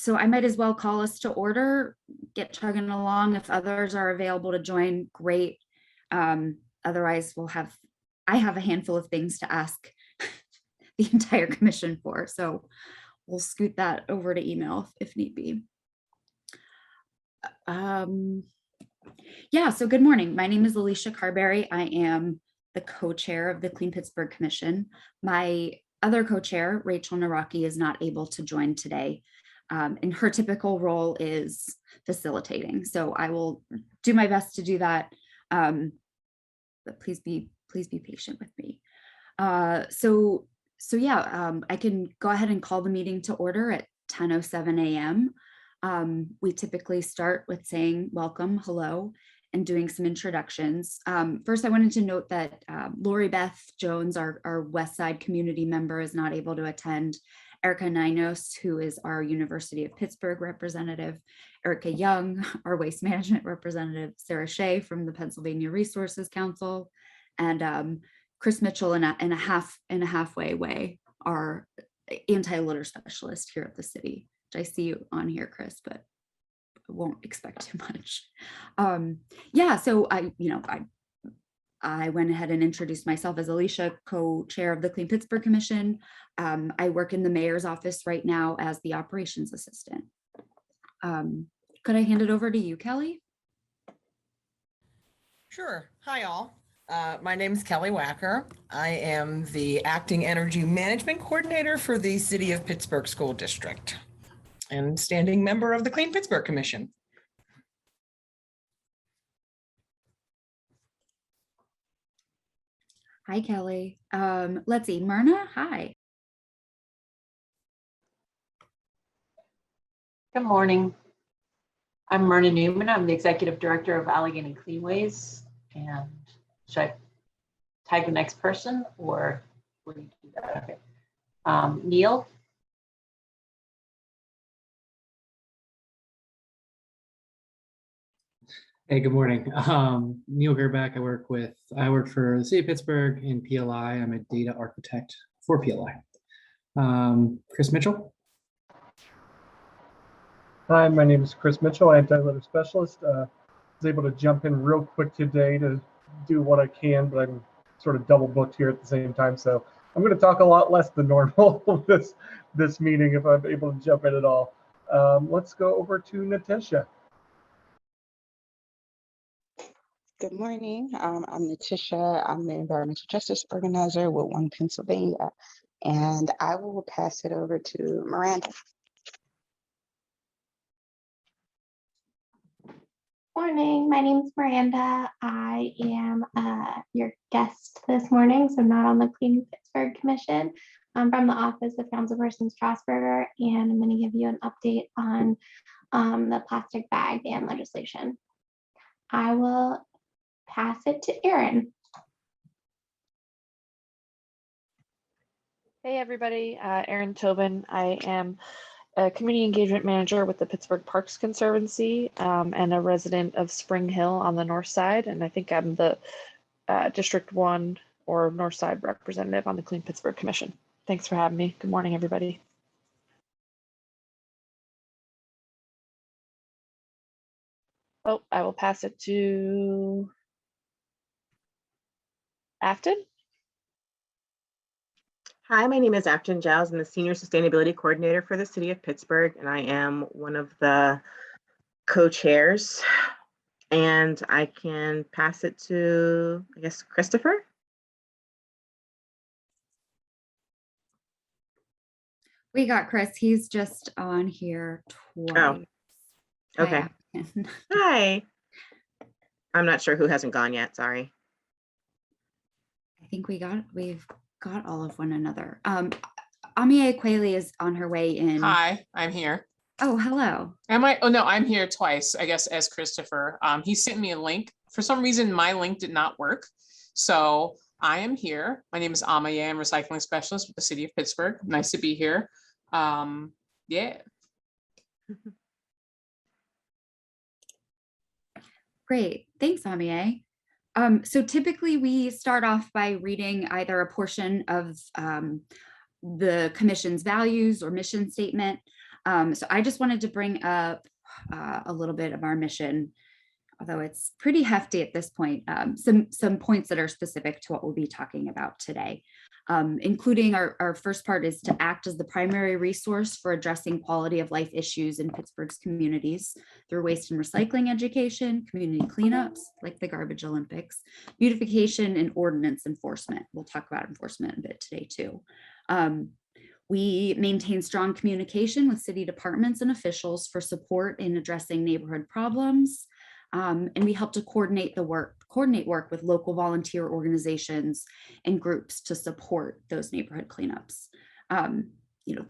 So I might as well call us to order, get chugging along. If others are available to join, great. Otherwise, I have a handful of things to ask the entire commission for. So we'll scoot that over to email if need be. Yeah, so good morning. My name is Alicia Carberry. I am the co-chair of the Clean Pittsburgh Commission. My other co-chair, Rachel Naraki, is not able to join today. And her typical role is facilitating. So I will do my best to do that. But please be patient with me. So yeah, I can go ahead and call the meeting to order at 10:07 a.m. We typically start with saying welcome, hello, and doing some introductions. First, I wanted to note that Lori Beth Jones, our West Side community member, is not able to attend. Erica Ninos, who is our University of Pittsburgh representative, Erica Young, our waste management representative, Sarah Shea from the Pennsylvania Resources Council, and Chris Mitchell in a halfway way, our anti-litter specialist here at the city. I see you on here, Chris, but I won't expect too much. Yeah, so I went ahead and introduced myself as Alicia, co-chair of the Clean Pittsburgh Commission. I work in the mayor's office right now as the operations assistant. Could I hand it over to you, Kelly? Sure. Hi, all. My name is Kelly Wacker. I am the acting energy management coordinator for the City of Pittsburgh School District and standing member of the Clean Pittsburgh Commission. Hi, Kelly. Let's see, Myrna, hi. Good morning. I'm Myrna Newman. I'm the Executive Director of Allegheny Cleanways. And should I tag the next person or will you do that? Okay. Neil. Hey, good morning. Neil Gerbeck. I work for the City of Pittsburgh in PLI. I'm a data architect for PLI. Chris Mitchell. Hi, my name is Chris Mitchell, anti-litter specialist. I was able to jump in real quick today to do what I can, but I'm sort of double booked here at the same time. So I'm going to talk a lot less than normal this meeting if I'm able to jump in at all. Let's go over to Natasha. Good morning. I'm Natisha. I'm the environmental justice organizer with One Pennsylvania, and I will pass it over to Miranda. Morning, my name is Miranda. I am your guest this morning, so not on the Clean Pittsburgh Commission. I'm from the Office of Councilperson Strasburger, and I'm going to give you an update on the plastic bag ban legislation. I will pass it to Erin. Hey everybody, Erin Tobin. I am a community engagement manager with the Pittsburgh Parks Conservancy and a resident of Spring Hill on the north side. And I think I'm the District 1 or North Side representative on the Clean Pittsburgh Commission. Thanks for having me. Good morning, everybody. Oh, I will pass it to Afton. Hi, my name is Afton Giles. I'm the Senior Sustainability Coordinator for the City of Pittsburgh, and I am one of the co-chairs. And I can pass it to, I guess, Christopher. We got Chris. He's just on here twice. Oh, okay. Hi. I'm not sure who hasn't gone yet. Sorry. I think we've got all of one another. Amie Quayle is on her way in. Hi, I'm here. Oh, hello. Am I? Oh no, I'm here twice, I guess, as Christopher. He sent me a link. For some reason, my link did not work. So I am here. My name is Amie. I'm a recycling specialist with the City of Pittsburgh. Nice to be here. Yeah. Great. Thanks, Amie. So typically we start off by reading either a portion of the commission's values or mission statement. So I just wanted to bring up a little bit of our mission, although it's pretty hefty at this point, some points that are specific to what we'll be talking about today, including our first part is to act as the primary resource for addressing quality of life issues in Pittsburgh's communities through waste and recycling education, community cleanups like the Garbage Olympics, beautification, and ordinance enforcement. We'll talk about enforcement a bit today too. We maintain strong communication with city departments and officials for support in addressing neighborhood problems. And we help to coordinate work with local volunteer organizations and groups to support those neighborhood cleanups. You know,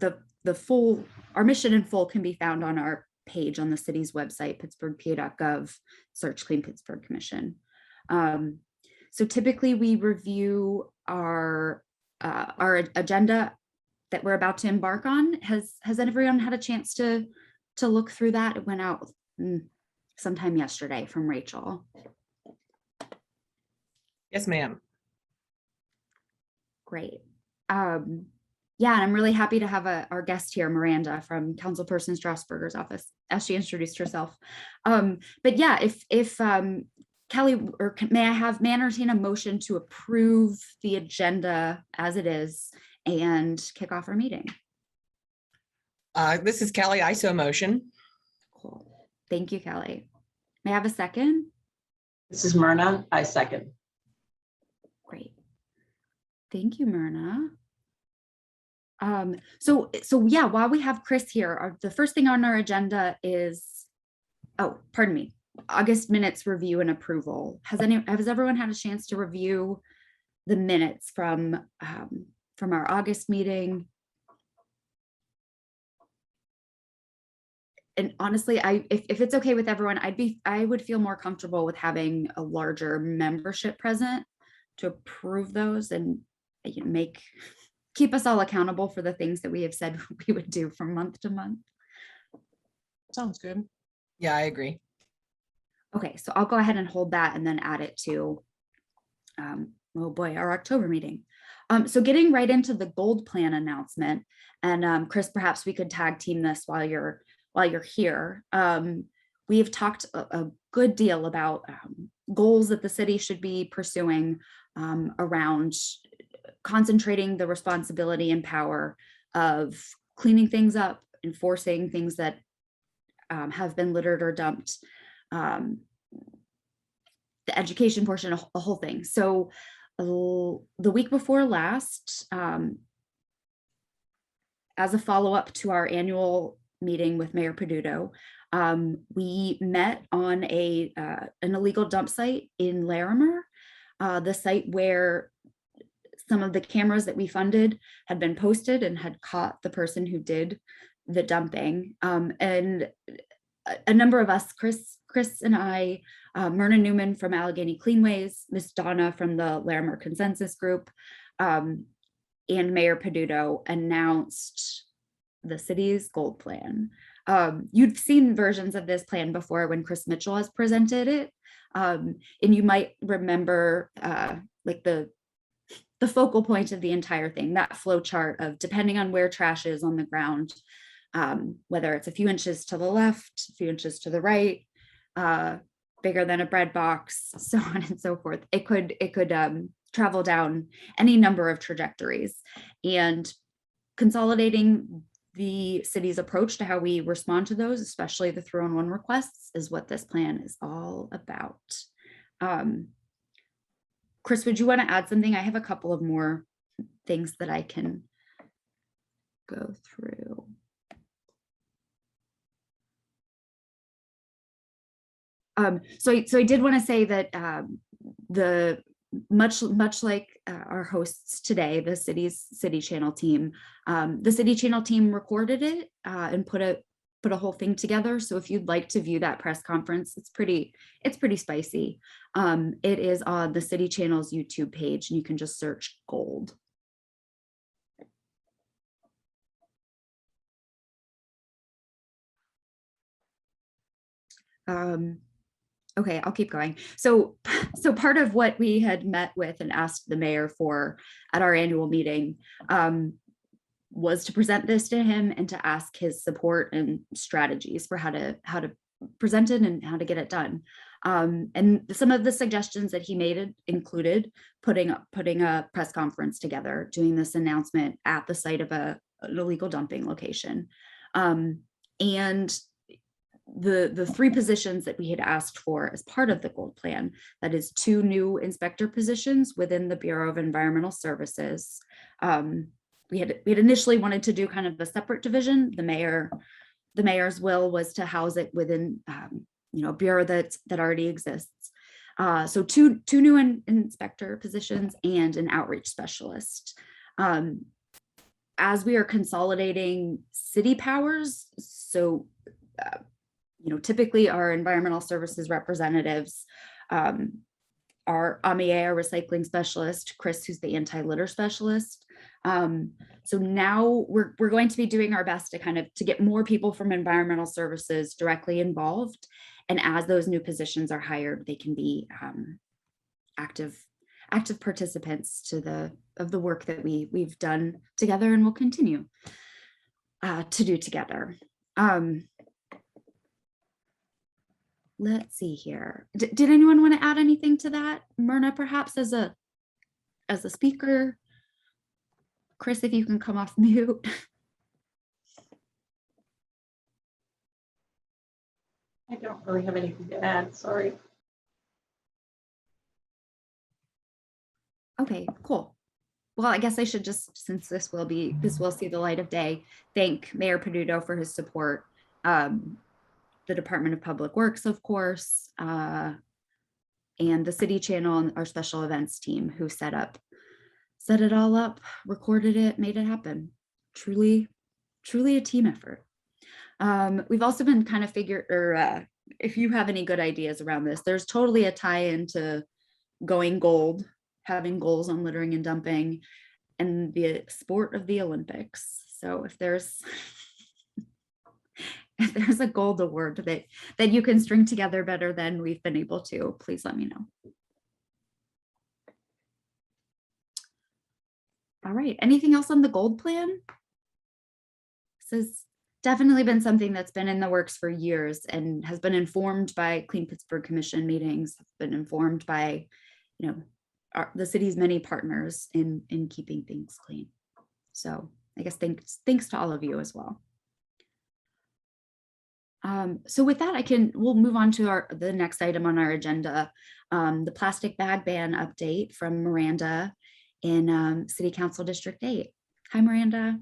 our mission in full can be found on our page on the city's website, pittsburghpa.gov, search Clean Pittsburgh Commission. So typically we review our agenda that we're about to embark on. Has everyone had a chance to look through that? It went out sometime yesterday from Rachel. Yes, ma'am. Great. Yeah, and I'm really happy to have our guest here, Miranda from Councilperson Strasburger's office, as she introduced herself. But yeah, if Kelly, or may I entertain a motion to approve the agenda as it is and kick off our meeting? This is Kelly. I so motion. Cool. Thank you, Kelly. May I have a second? This is Myrna. I second. Great. Thank you, Myrna. So yeah, while we have Chris here, the first thing on our agenda is, oh, pardon me, August minutes review and approval. Has everyone had a chance to review the minutes from our August meeting? And honestly, if it's okay with everyone, I would feel more comfortable with having a larger membership present to approve those and keep us all accountable for the things that we have said we would do from month to month. Sounds good. Yeah, I agree. Okay, so I'll go ahead and hold that and then add it to, oh boy, our October meeting. So getting right into the gold plan announcement, and Chris, perhaps we could tag team this while you're here. We have talked a good deal about goals that the city should be pursuing around concentrating the responsibility and power of cleaning things up, enforcing things that have been littered or dumped, the education portion, a whole thing. So the week before last, as a follow-up to our annual meeting with Mayor Peduto, we met on an illegal dump site in Larimer, the site where some of the cameras that we funded had been posted and had caught the person who did the dumping. And a number of us, Chris and I, Myrna Newman from Allegheny Cleanways, Miss Donna from the Larimer Consensus Group, and Mayor Peduto announced the city's gold plan. You've seen versions of this plan before when Chris Mitchell has presented it. And you might remember like the focal point of the entire thing, that flow chart of depending on where trash is on the ground, whether it's a few inches to the left, a few inches to the right, bigger than a bread box, so on and so forth. It could travel down any number of trajectories, and consolidating the city's approach to how we respond to those, especially the 3-on-1 requests, is what this plan is all about. Chris, would you want to add something? I have a couple of more things that I can go through. So I did want to say that much like our hosts today, the City Channel team, the City Channel team recorded it and put a whole thing together. So if you'd like to view that press conference, it's pretty spicy. It is on the City Channel's YouTube page, and you can just search gold. Okay, I'll keep going. So part of what we had met with and asked the mayor for at our annual meeting was to present this to him and to ask his support and strategies for how to present it and how to get it done. And some of the suggestions that he made included putting a press conference together, doing this announcement at the site of an illegal dumping location. And the 3 positions that we had asked for as part of the gold plan, that is 2 new inspector positions within the Bureau of Environmental Services. We had initially wanted to do kind of a separate division. The mayor's will was to house it within a bureau that already exists. So two new inspector positions and an outreach specialist. As we are consolidating city powers, so typically our environmental services representatives are Amier, our recycling specialist, Chris, who's the anti-litter specialist. So now we're going to be doing our best to get more people from environmental services directly involved. And as those new positions are hired, they can be active participants of the work that we've done together and will continue to do together. Let's see here. Did anyone want to add anything to that? Myrna, perhaps as a speaker? Chris, if you can come off mute. I don't really have anything to add, sorry. Okay, cool. Well, I guess I should just, since this will see the light of day, thank Mayor Peduto for his support. The Department of Public Works, of course, and the City Channel and our special events team who set it all up, recorded it, made it happen. Truly a team effort. We've also been kind of if you have any good ideas around this, there's totally a tie into going gold, having goals on littering and dumping, and the sport of the Olympics. So if there's a gold award that you can string together better than we've been able to, please let me know. All right, anything else on the gold plan? This has definitely been something that's been in the works for years and has been informed by Clean Pittsburgh Commission meetings, been informed by, the city's many partners in keeping things clean. So I guess thanks to all of you as well. So with that, we'll move on to the next item on our agenda, the plastic bag ban update from Miranda in City Council District 8. Hi, Miranda.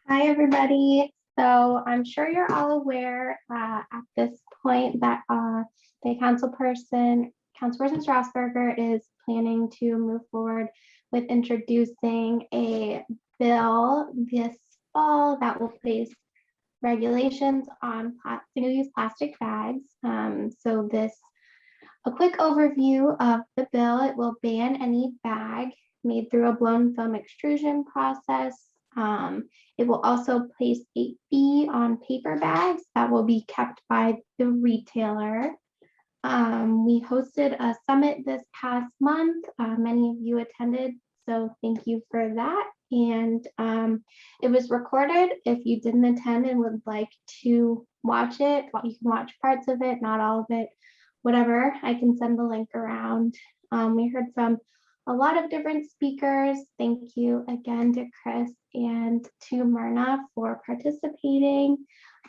Hi, everybody. So I'm sure you're all aware at this point that the Councilperson Strasburger is planning to move forward with introducing a bill this fall that will place regulations on single-use plastic bags. So a quick overview of the bill. It will ban any bag made through a blown film extrusion process. It will also place a fee on paper bags that will be kept by the retailer. We hosted a summit this past month. Many of you attended, so thank you for that. And it was recorded. If you didn't attend and would like to watch it, you can watch parts of it, not all of it, whatever. I can send the link around. We heard from a lot of different speakers. Thank you again to Chris and to Myrna for participating,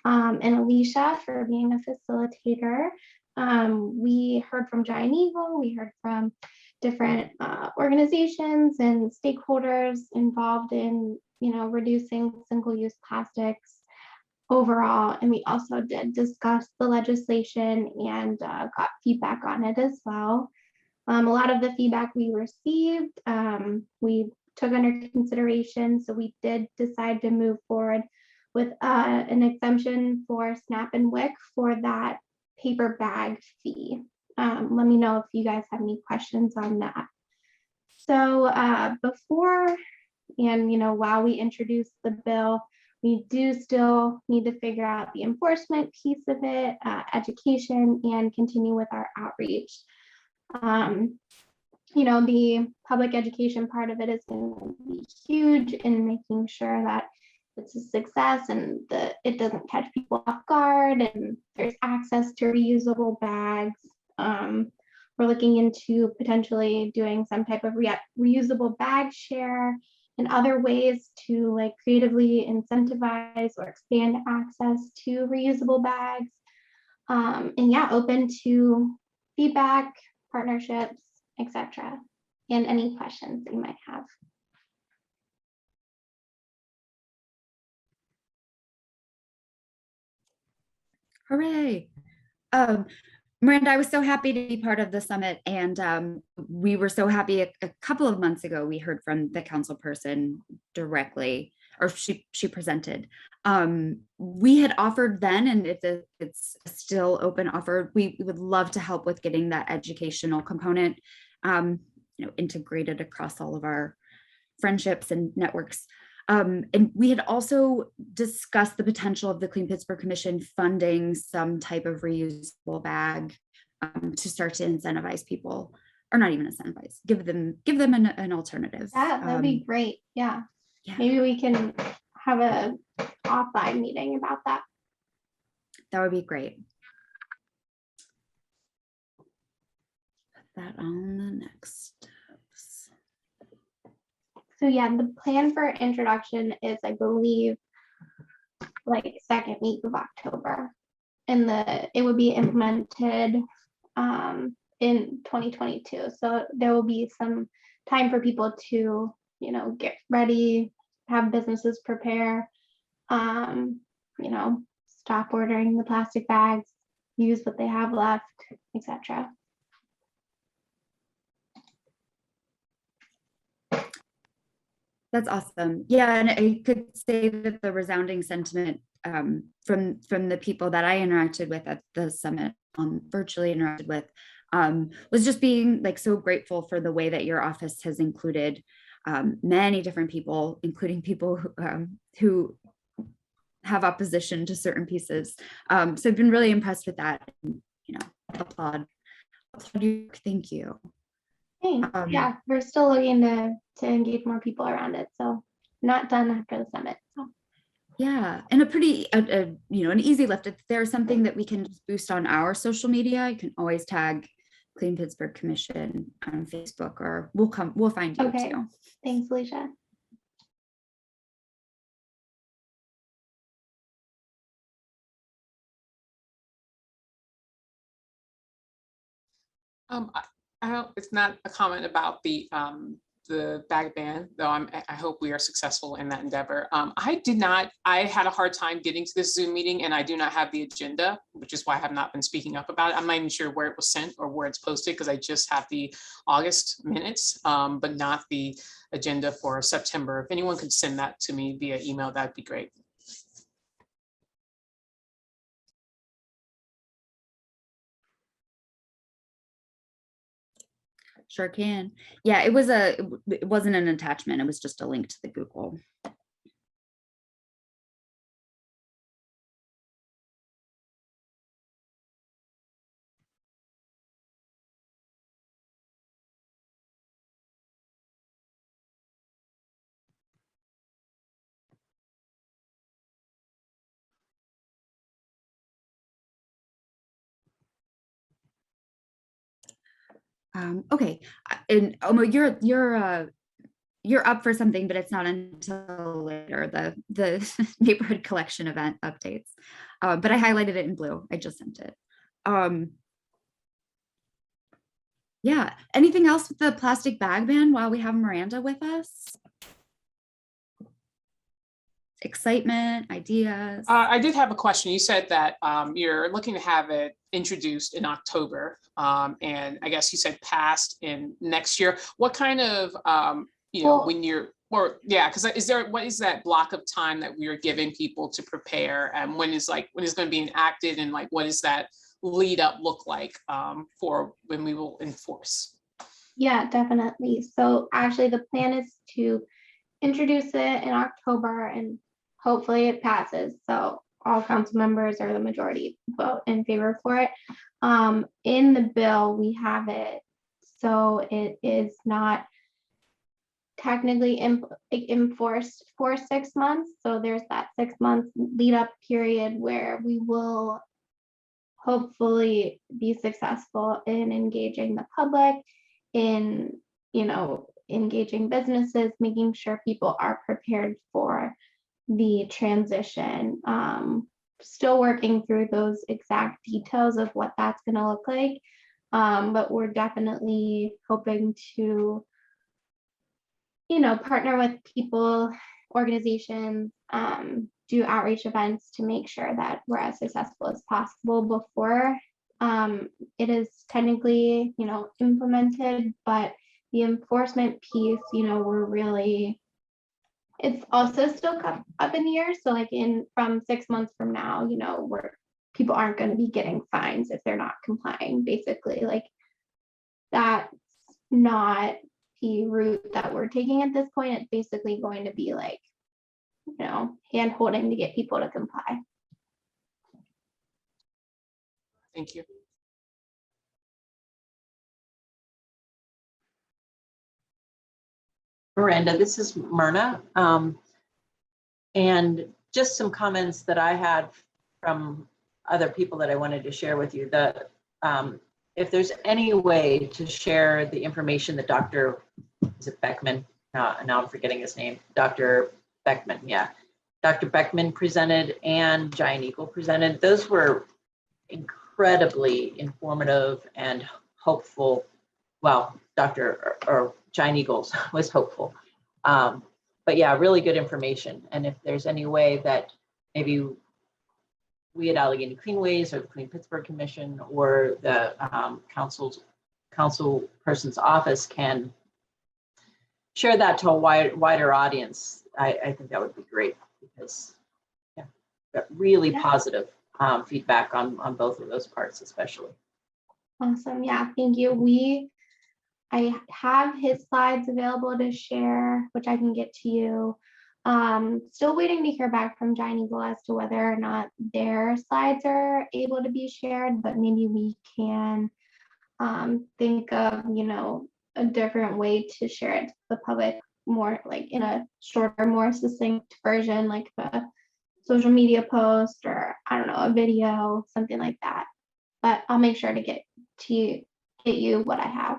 and Alicia for being a facilitator. We heard from Giant Eagle, we heard from different organizations and stakeholders involved in reducing single-use plastics overall, and we also did discuss the legislation and got feedback on it as well. A lot of the feedback we received, we took under consideration, so we did decide to move forward with an exemption for SNAP and WIC for that paper bag fee. Let me know if you guys have any questions on that. So before and while we introduce the bill, we do still need to figure out the enforcement piece of it, education, and continue with our outreach. the public education part of it is going to be huge in making sure that it's a success and that it doesn't catch people off guard and there's access to reusable bags. We're looking into potentially doing some type of reusable bag share and other ways to like creatively incentivize or expand access to reusable bags. And yeah, open to feedback, partnerships, etc. And any questions that you might have. Hooray. Miranda, I was so happy to be part of the summit, and we were so happy a couple of months ago, we heard from the council person directly, or she presented. We had offered then, and if it's still open offer, we would love to help with getting that educational component integrated across all of our friendships and networks. And we had also discussed the potential of the Clean Pittsburgh Commission funding some type of reusable bag to start to incentivize people, or not even incentivize, give them an alternative. Yeah, that'd be great. Yeah. Maybe we can have a offline meeting about that. That would be great. Put that on the next steps. So yeah, the plan for introduction is, I believe, like second week of October, and it would be implemented in 2022. So there will be some time for people to, get ready, have businesses prepare, stop ordering the plastic bags, use what they have left, etc. That's awesome. Yeah, and I could say that the resounding sentiment from the people that I interacted with at the summit, virtually interacted with, was just being like so grateful for the way that your office has included many different people, including people who have opposition to certain pieces. So I've been really impressed with that. Applaud you. Thank you. Thanks. Yeah, we're still looking to engage more people around it. So not done after the summit. So. Yeah, and a pretty, an easy lift. If there's something that we can just boost on our social media, you can always tag Clean Pittsburgh Commission on Facebook, or we'll find you too. Thanks, Alicia. It's not a comment about the bag ban, though. I hope we are successful in that endeavor. I had a hard time getting to this Zoom meeting, and I do not have the agenda, which is why I have not been speaking up about it. I'm not even sure where it was sent or where it's posted, because I just have the August minutes, but not the agenda for September. If anyone could send that to me via email, that'd be great. Sure can. Yeah, it wasn't an attachment. It was just a link to the Google. Okay, and you're up for something, but it's not until later, the neighborhood collection event updates. But I highlighted it in blue. I just sent it. Yeah, anything else with the plastic bag ban while we have Miranda with us? Excitement, ideas? I did have a question. You said that you're looking to have it introduced in October, and I guess you said passed in next year. What kind of, when you're, because what is that block of time that we are giving people to prepare, and when is going to be enacted, and like what does that lead up look like for when we will enforce? Yeah, definitely. So actually the plan is to introduce it in October, and hopefully it passes. So all council members, or the majority, vote in favor for it. In the bill, we have it So it is not technically enforced for 6 months. So there's that 6 month lead up period where we will hopefully be successful in engaging the public, in, engaging businesses, making sure people are prepared for the transition. Still working through those exact details of what that's going to look like. But we're definitely hoping to, partner with people, organizations, do outreach events to make sure that we're as successful as possible before it is technically, implemented. But the enforcement piece, we're really, it's also still up in the air. So like from 6 months from now, people aren't going to be getting fines if they're not complying. Basically, like that's not the route that we're taking at this point. It's basically going to be like, hand holding to get people to comply. Thank you. Miranda, this is Myrna. And just some comments that I had from other people that I wanted to share with you. That if there's any way to share the information that Dr. Is it Beckman? Now I'm forgetting his name. Dr. Beckman, yeah. Dr. Beckman presented and Giant Eagle presented. Those were incredibly informative and hopeful. Well, Giant Eagles was hopeful. But yeah, really good information. And if there's any way that maybe we at Allegheny Cleanways or the Clean Pittsburgh Commission or the council person's office can share that to a wider audience, I think that would be great, because yeah, got really positive feedback on both of those parts, especially. Awesome. Yeah, thank you. I have his slides available to share, which I can get to you. Still waiting to hear back from Giant Eagle as to whether or not their slides are able to be shared, but maybe we can think of, a different way to share it to the public, more like in a shorter, more succinct version, like a social media post or I don't know, a video, something like that. But I'll make sure to get you what I have.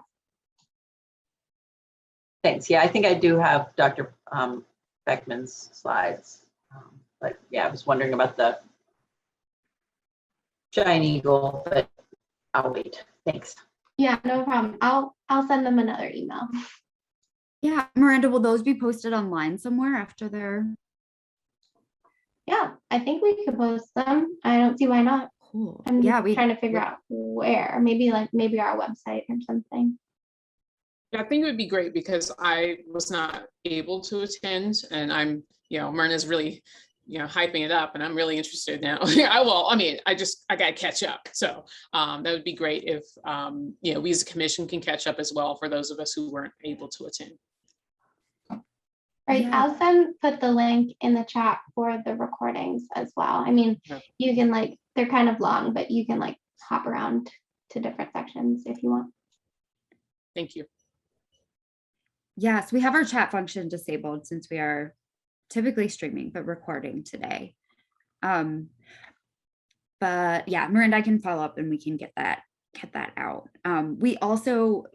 Thanks. Yeah, I think I do have Dr. Beckman's slides. But yeah, I was wondering about the Giant Eagle, but I'll wait. Thanks. Yeah, no problem. I'll send them another email. Yeah, Miranda, will those be posted online somewhere after they're? Yeah, I think we could post them. I don't see why not. Cool. I'm Yeah, trying to figure out where. Maybe our website or something. Yeah, I think it would be great because I was not able to attend, and I'm, Myrna's really, hyping it up, and I'm really interested now. I gotta catch up. So that would be great if, we as a commission can catch up as well for those of us who weren't able to attend. Right, yeah. I'll put the link in the chat for the recordings as well. I mean, You can they're kind of long, but you can hop around to different sections if you want. Thank you. Yes, we have our chat function disabled since we are typically streaming, but recording today. But yeah, Miranda, I can follow up and we can get that out. We also,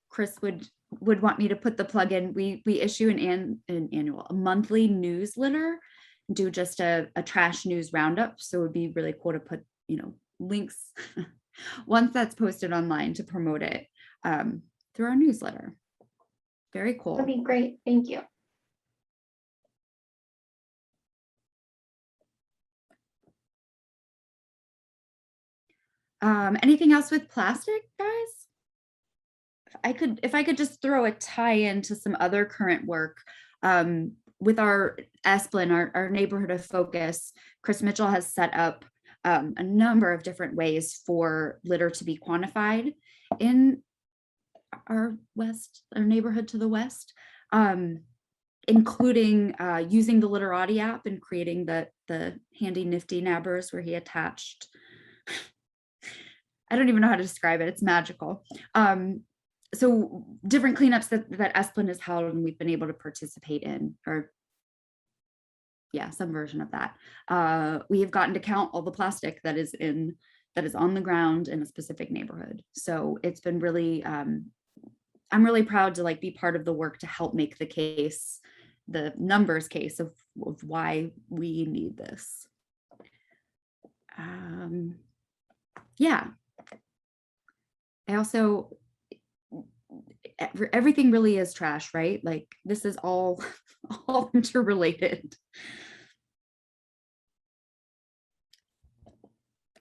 Chris would want me to put the plug in. We issue a monthly newsletter, do just a trash news roundup. So it would be really cool to put, links once that's posted online to promote it through our newsletter. Very cool. That'd be great. Thank you. Anything else with plastic, guys? If I could just throw a tie into some other current work with our ESPLN, our neighborhood of focus. Chris Mitchell has set up a number of different ways for litter to be quantified in our neighborhood to the west, including using the Litterati app and creating the handy nifty nabbers where he attached, I don't even know how to describe it, it's magical. so different cleanups that Esplin has held and we've been able to participate in, or yeah, some version of that. We have gotten to count all the plastic that is on the ground in a specific neighborhood. So it's been really, I'm really proud to like be part of the work to help make the case, the numbers case of why we need this. Yeah. I also, everything really is trash, right? Like this is all interrelated.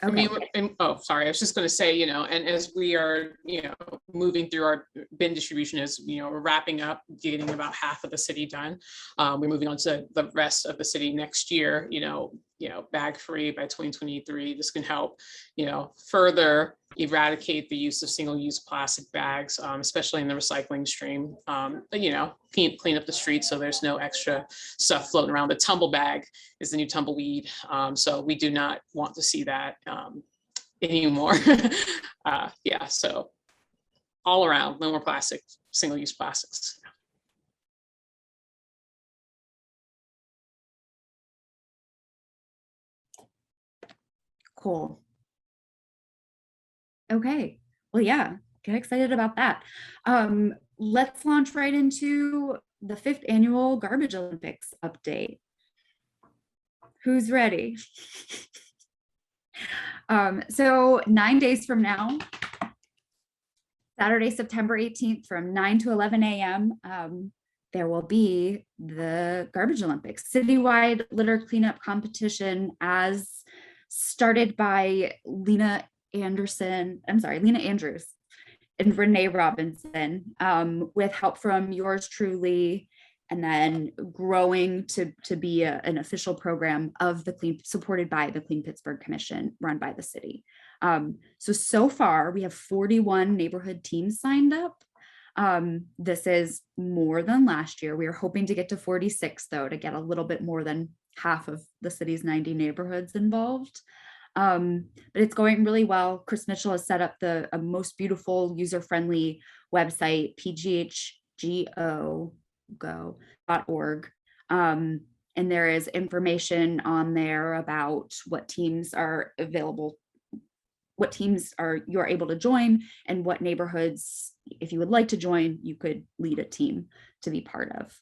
I mean, oh, sorry, I was just going to say, and as we are, moving through our bin distribution, as we're wrapping up, getting about half of the city done. We're moving on to the rest of the city next year, bag free by 2023. This can help, further eradicate the use of single-use plastic bags, especially in the recycling stream. But, clean up the streets so there's no extra stuff floating around. The tumble bag is the new tumbleweed. So we do not want to see that anymore. Yeah, so all around, no more plastic, single-use plastics. Cool. Okay, well, yeah, get excited about that. Let's launch right into the 5th annual Garbage Olympics update. Who's ready? So 9 days from now, Saturday, September 18th from 9 to 11 a.m., there will be the Garbage Olympics, citywide litter cleanup competition as started by Lena Andrews and Renee Robinson, with help from yours truly, and then growing to be an official program of supported by the Clean Pittsburgh Commission, run by the city. So far we have 41 neighborhood teams signed up. This is more than last year. We are hoping to get to 46 though, to get a little bit more than half of the city's 90 neighborhoods involved. But it's going really well. Chris Mitchell has set up a most beautiful user-friendly website, pghgo.org. And there is information on there about what teams are available, what teams you're able to join, and what neighborhoods, if you would like to join, you could lead a team to be part of.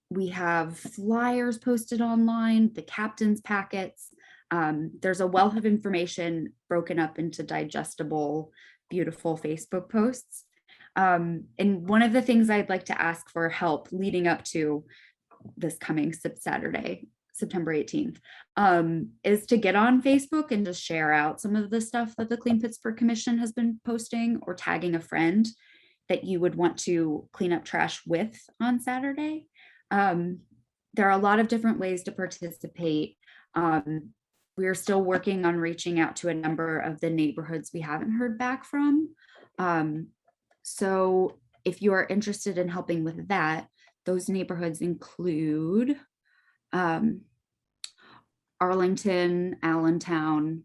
We have flyers posted online, the captain's packets. There's a wealth of information broken up into digestible, beautiful Facebook posts. And one of the things I'd like to ask for help leading up to this coming Saturday, September 18th, is to get on Facebook and just share out some of the stuff that the Clean Pittsburgh Commission has been posting, or tagging a friend that you would want to clean up trash with on Saturday. There are a lot of different ways to participate. We're still working on reaching out to a number of the neighborhoods we haven't heard back from. So if you are interested in helping with that, those neighborhoods include Arlington, Allentown,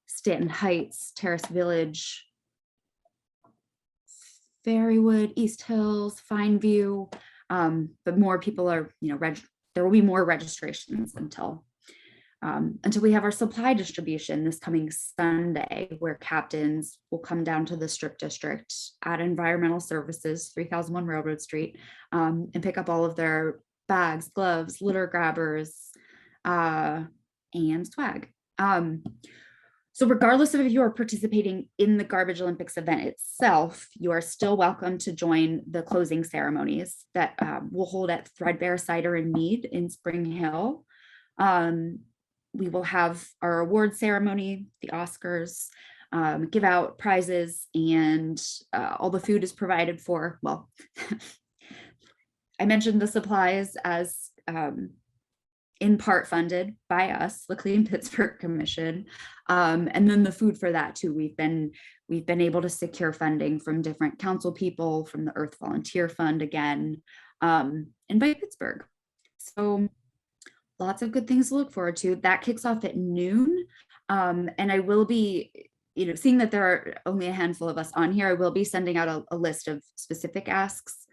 Stanton Heights, Terrace Village, Fairywood, East Hills, Fineview. But more people are, there will be more registrations until we have our supply distribution this coming Sunday, where captains will come down to the Strip District at Environmental Services, 3001 Railroad Street, and pick up all of their bags, gloves, litter grabbers, and swag. So regardless of if you are participating in the Garbage Olympics event itself, you are still welcome to join the closing ceremonies that we'll hold at Threadbare Cider and Mead in Spring Hill. We will have our award ceremony, the Oscars, give out prizes, and all the food is provided for. Well, I mentioned the supplies as in part funded by us, the Clean Pittsburgh Commission, and then the food for that too. We've been able to secure funding from different council people, from the Earth Volunteer Fund again, and by Pittsburgh. So lots of good things to look forward to. That kicks off at noon. And I will be, seeing that there are only a handful of us on here, I will be sending out a list of specific asks,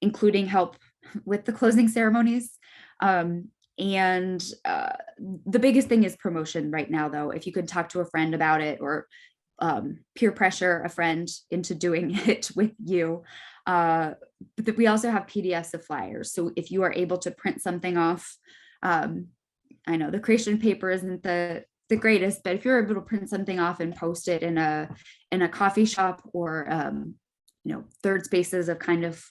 including help with the closing ceremonies. And the biggest thing is promotion right now, though. If you could talk to a friend about it, or peer pressure a friend into doing it with you. But we also have PDFs of flyers. So if you are able to print something off, I know the creation paper isn't the greatest, but if you're able to print something off and post it in a coffee shop, or third spaces of kind of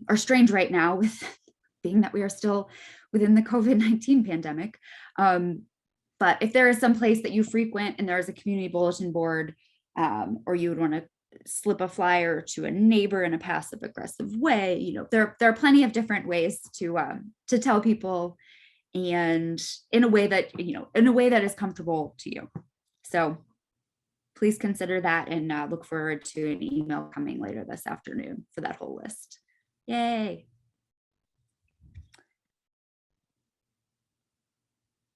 are strange right now, with being that we are still within the COVID-19 pandemic. But if there is some place that you frequent and there is a community bulletin board, or you would want to slip a flyer to a neighbor in a passive aggressive way, there are plenty of different ways to tell people, and in a way that is comfortable to you. So please consider that, and look forward to an email coming later this afternoon for that whole list. Yay.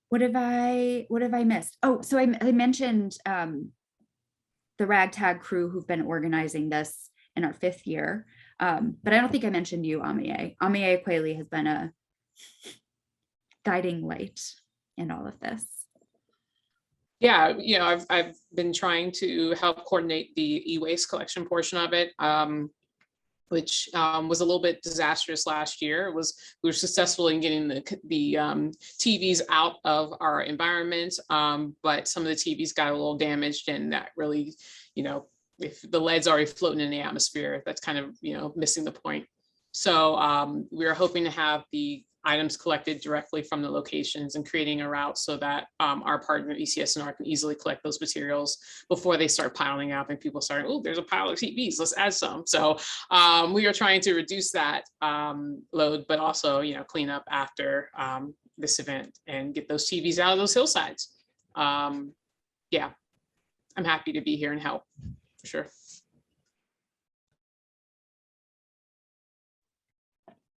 What have I missed? Oh, so I mentioned the ragtag crew who've been organizing this in our 5th year. But I don't think I mentioned you, Amiye. Amiye Kweli has been a guiding light in all of this. Yeah, I've been trying to help coordinate the e-waste collection portion of it, which was a little bit disastrous last year. We were successful in getting the TVs out of our environment, but some of the TVs got a little damaged, and that really, if the lead's already floating in the atmosphere, that's kind of, missing the point. So we are hoping to have the items collected directly from the locations, and creating a route so that our partner ECS&R can easily collect those materials before they start piling up and people start, oh, there's a pile of TVs, let's add some. So we are trying to reduce that load, but also, clean up after this event and get those TVs out of those hillsides. Yeah, I'm happy to be here and help, for sure.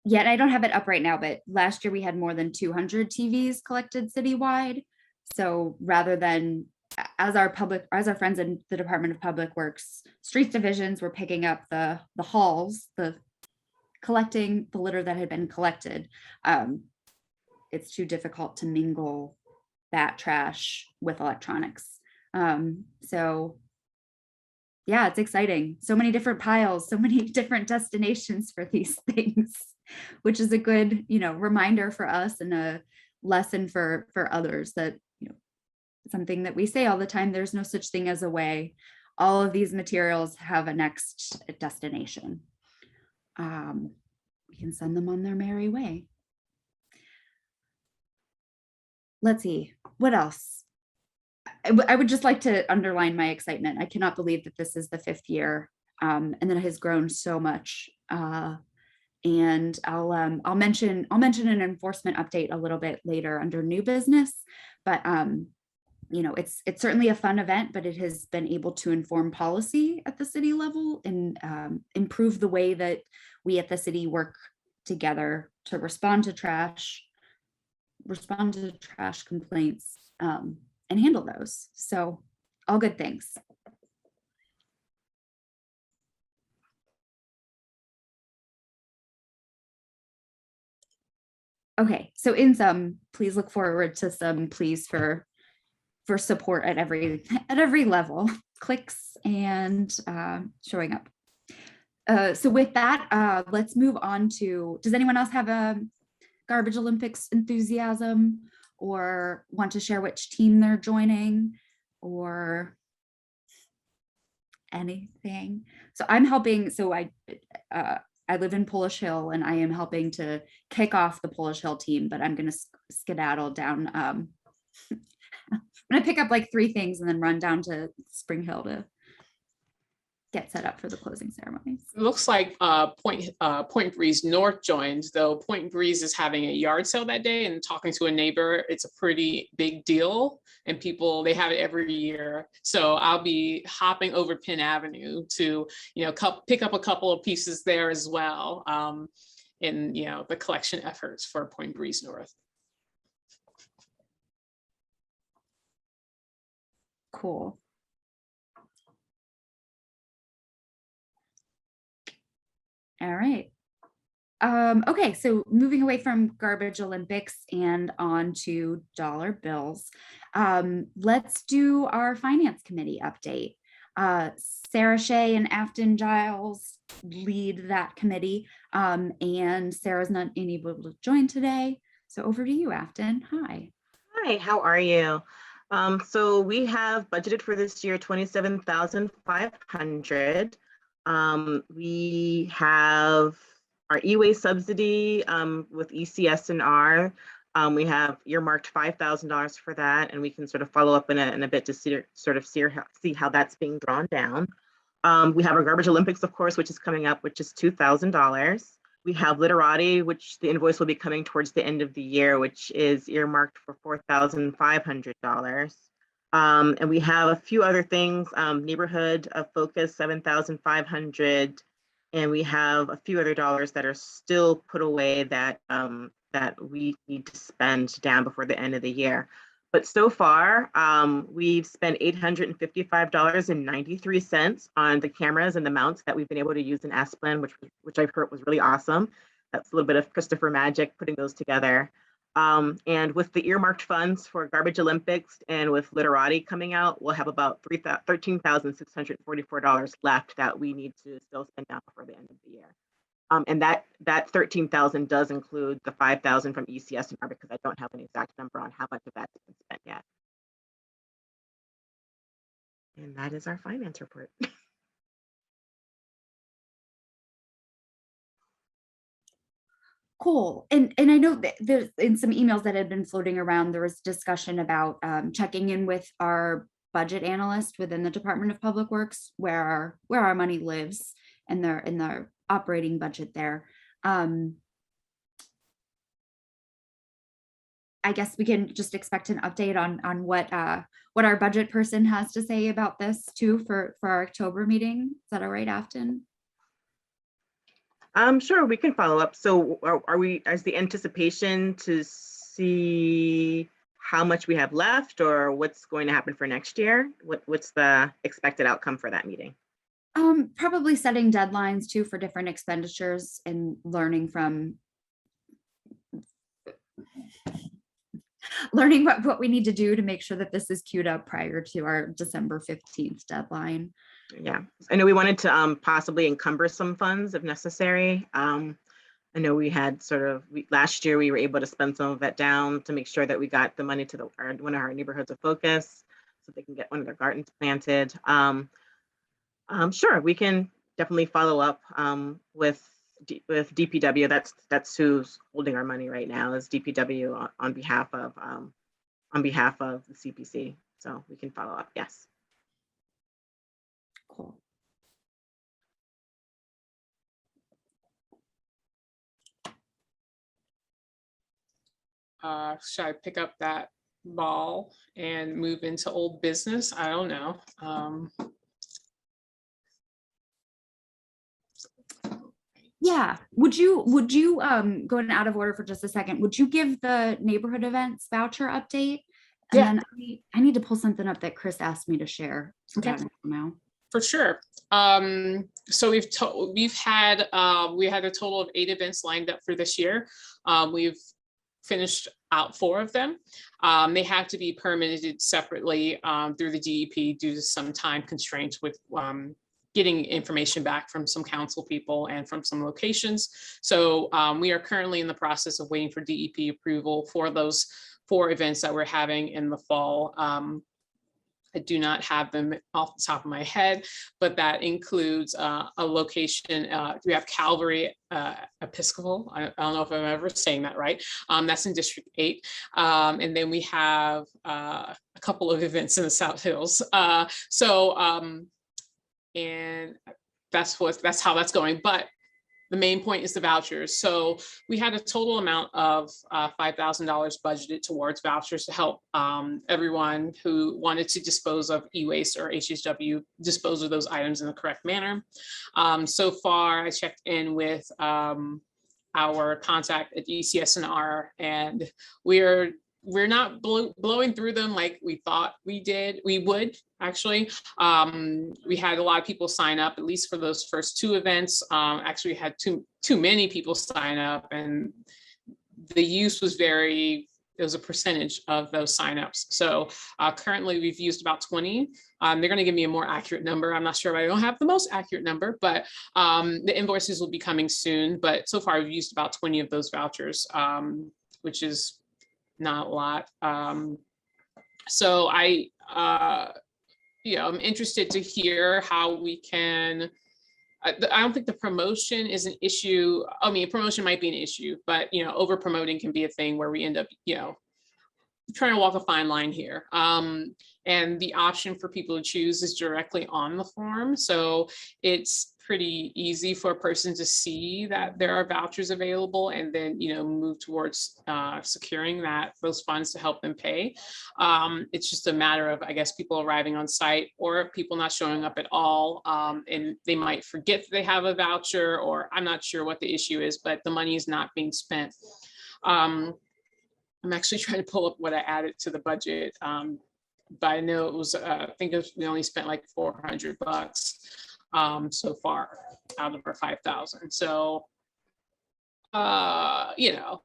Yet I don't have it up right now, but last year we had more than 200 TVs collected citywide. So rather than, as our friends in the Department of Public Works streets divisions were picking up the hauls, collecting the litter that had been collected, it's too difficult to mingle that trash with electronics. So yeah, it's exciting. So many different piles, so many different destinations for these things, which is a good, reminder for us, and a lesson for others, that, something that we say all the time, there's no such thing as a way. All of these materials have a next destination. We can send them on their merry way. Let's see, what else? I would just like to underline my excitement. I cannot believe that this is the 5th year, and that it has grown so much. And I'll mention an enforcement update a little bit later under new business, but it's certainly a fun event, but it has been able to inform policy at the city level, and improve the way that we at the city work together to respond to trash complaints, and handle those. So all good things. Okay, so in sum, please look forward to some pleas for support at every level, clicks and showing up. So with that, let's move on to, does anyone else have a Garbage Olympics enthusiasm, or want to share which team they're joining, or anything? So I'm helping, so I live in Polish Hill, and I am helping to kick off the Polish Hill team, but I'm going to skedaddle down. I'm going to pick up like 3 things and then run down to Spring Hill to get set up for the closing ceremonies. It looks like Point Breeze North joined, though Point Breeze is having a yard sale that day, and talking to a neighbor, it's a pretty big deal, and they have it every year. So I'll be hopping over Penn Avenue to, pick up a couple of pieces there as well, in, the collection efforts for Point Breeze North. Cool. All right. Okay, so moving away from garbage Olympics and on to dollar bills, let's do our finance committee update. Sarah Shea and Afton Giles lead that committee, and Sarah's not able to join today. So over to you, Afton. Hi. Hi, how are you? So we have budgeted for this year 27,500. We have our e-waste subsidy with ECS&R. We have earmarked $5,000 for that, and we can sort of follow up in a bit to see how that's being drawn down. We have our garbage Olympics, of course, which is coming up, which is $2,000. We have literati, which the invoice will be coming towards the end of the year, which is earmarked for $4,500. And we have a few other things, neighborhood of focus, 7,500. And we have a few other dollars that are still put away that, that we need to spend down before the end of the year. But so far, we've spent $855.93 on the cameras and the mounts that we've been able to use in Asplin, which I've heard was really awesome. That's a little bit of Christopher magic putting those together. And with the earmarked funds for Garbage Olympics and with Literati coming out, we'll have about $13,644 left that we need to still spend down before the end of the year. And that 13,000 does include the 5,000 from ECS&R because I don't have an exact number on how much of that's been spent yet. And that is our finance report. Cool. And I know that there's in some emails that had been floating around, there was discussion about checking in with our budget analyst within the Department of Public Works, where our money lives and in their operating budget there. I guess we can just expect an update on what our budget person has to say about this too for our October meeting. Is that all right, Afton? Sure, we can follow up. So are we, is the anticipation to see how much we have left or what's going to happen for next year? What's the expected outcome for that meeting? Probably setting deadlines too for different expenditures and learning what we need to do to make sure that this is queued up prior to our December 15th deadline. Yeah, I know we wanted to possibly encumber some funds if necessary. I know we had last year we were able to spend some of that down to make sure that we got the money to one of our neighborhoods of focus so they can get one of their gardens planted. Sure, we can definitely follow up with DPW. That's who's holding our money right now is DPW on behalf of the CPC. So we can follow up. Yes. Cool. Should I pick up that ball and move into old business? I don't know. Yeah, would you going out of order for just a second, would you give the neighborhood events voucher update? And Yeah. then I need to pull something up that Chris asked me to share. Okay. Now. For sure. So we had a total of 8 events lined up for this year. We've finished out 4 of them. They have to be permitted separately through the DEP due to some time constraints with getting information back from some council people and from some locations. So we are currently in the process of waiting for DEP approval for those 4 events that we're having in the fall. I do not have them off the top of my head, but that includes a location. We have Calvary Episcopal. I don't know if I'm ever saying that right. That's in District 8. And then we have a couple of events in the South Hills. And that's how that's going. But the main point is the vouchers. So we had a total amount of $5,000 budgeted towards vouchers to help everyone who wanted to dispose of e-waste or HHW dispose of those items in the correct manner. So far, I checked in with our contact at ECS&R, and we're we're not blowing through them like we thought we would actually. We had a lot of people sign up, at least for those first two events. Actually we had too many people sign up, and the use was it was a percentage of those signups. So currently we've used about 20. They're going to give me a more accurate number. I'm not sure if I don't have the most accurate number, but the invoices will be coming soon. But so far we've used about 20 of those vouchers, which is not a lot. So I'm interested to hear how we can. I don't think the promotion is an issue. I mean, promotion might be an issue, but over promoting can be a thing where we end up, trying to walk a fine line here. And the option for people to choose is directly on the form. So it's pretty easy for a person to see that there are vouchers available and then, move towards securing those funds to help them pay. It's just a matter of, I guess, people arriving on site or people not showing up at all. And they might forget that they have a voucher, or I'm not sure what the issue is, but the money is not being spent. I'm actually trying to pull up what I added to the budget. But I know it was, I think we only spent like $400 so far out of our 5,000. So,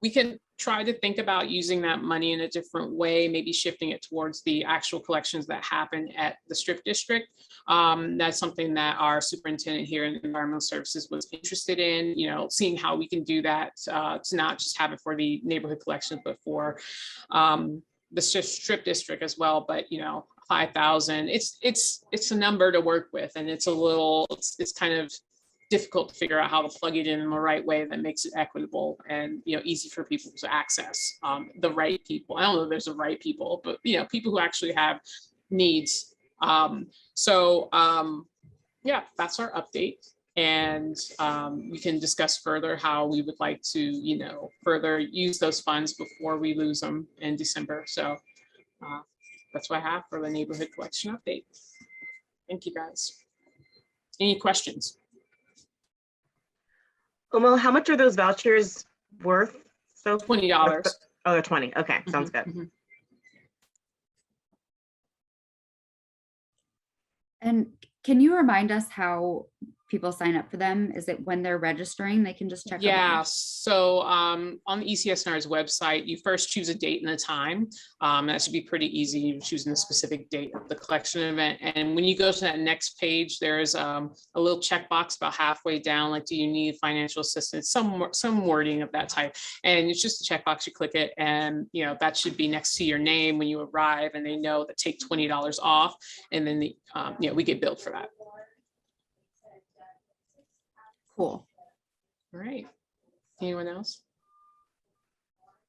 we can try to think about using that money in a different way, maybe shifting it towards the actual collections that happen at the strip district. That's something that our superintendent here in environmental services was interested in, seeing how we can do that, to not just have it for the neighborhood collections, but for the strip district as well. But 5,000, it's a number to work with, and it's kind of difficult to figure out how to plug it in the right way that makes it equitable and easy for people to access, the right people. I don't know if there's the right people, but people who actually have needs. Yeah, that's our update. And we can discuss further how we would like to further use those funds before we lose them in December. So that's what I have for the neighborhood collection update. Thank you, guys. Any questions? Well, how much are those vouchers worth? So $20. Oh, they're 20. Okay, sounds good. Mm-hmm. And can you remind us how people sign up for them? Is it when they're registering, they can just check? Yeah, so on the ECSNR's website, you first choose a date and a time. That should be pretty easy. You're choosing a specific date of the collection event. And when you go to that next page, there's a little checkbox about halfway down, like, do you need financial assistance? Some wording of that type. And it's just a checkbox, you click it, and that should be next to your name when you arrive, and they know that take $20 off. And then we get billed for that. Cool. All right. Anyone else?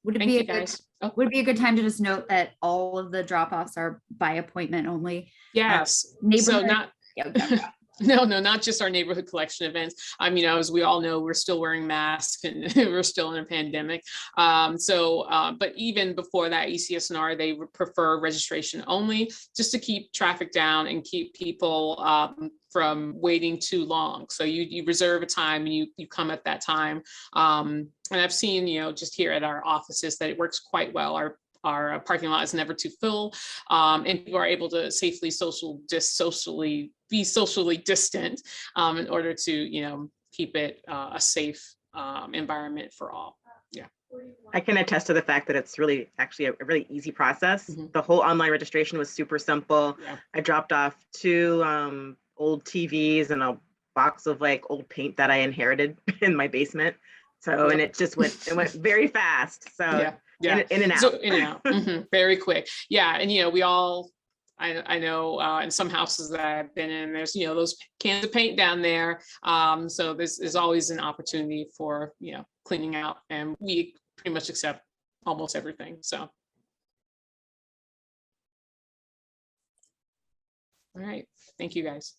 Would it Thank be you, a good, guys. Oh, would it be a good time to just note that all of the drop-offs are by appointment only? yes. So Neighborhood. not. Yeah. No, not just our neighborhood collection events. As we all know, we're still wearing masks and we're still in a pandemic. But even before that, ECSNR, they would prefer registration only, just to keep traffic down and keep people from waiting too long. So you reserve a time and you come at that time. And I've seen, just here at our offices, that it works quite well. Our parking lot is never too full, and people are able to safely be socially distant in order to keep it a safe environment for all. Yeah, I can attest to the fact that it's really actually a really easy process. Mhm. The whole online registration was super simple. Yeah. I dropped off 2 old TVs and a box of old paint that I inherited in my basement. So, and it went very fast. So yeah. In and out. So in and out, very quick. Yeah, and we all, I know in some houses that I've been in, there's those cans of paint down there. So this is always an opportunity for cleaning out, and we pretty much accept almost everything. So, all right, thank you, guys.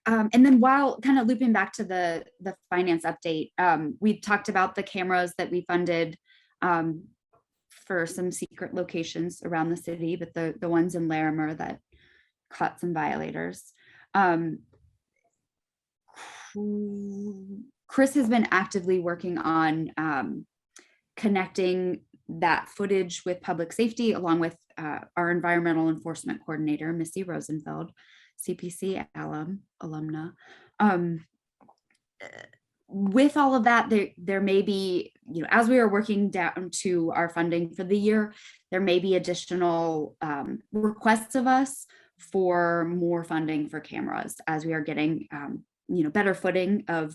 And then while kind of looping back to the finance update, we talked about the cameras that we funded for some secret locations around the city, but the ones in Larimer that caught some violators. Chris has been actively working on connecting that footage with public safety, along with our environmental enforcement coordinator, Missy Rosenfeld, CPC alumna. With all of that, there may be, as we are working down to our funding for the year, there may be additional requests of us for more funding for cameras as we are getting, better footing of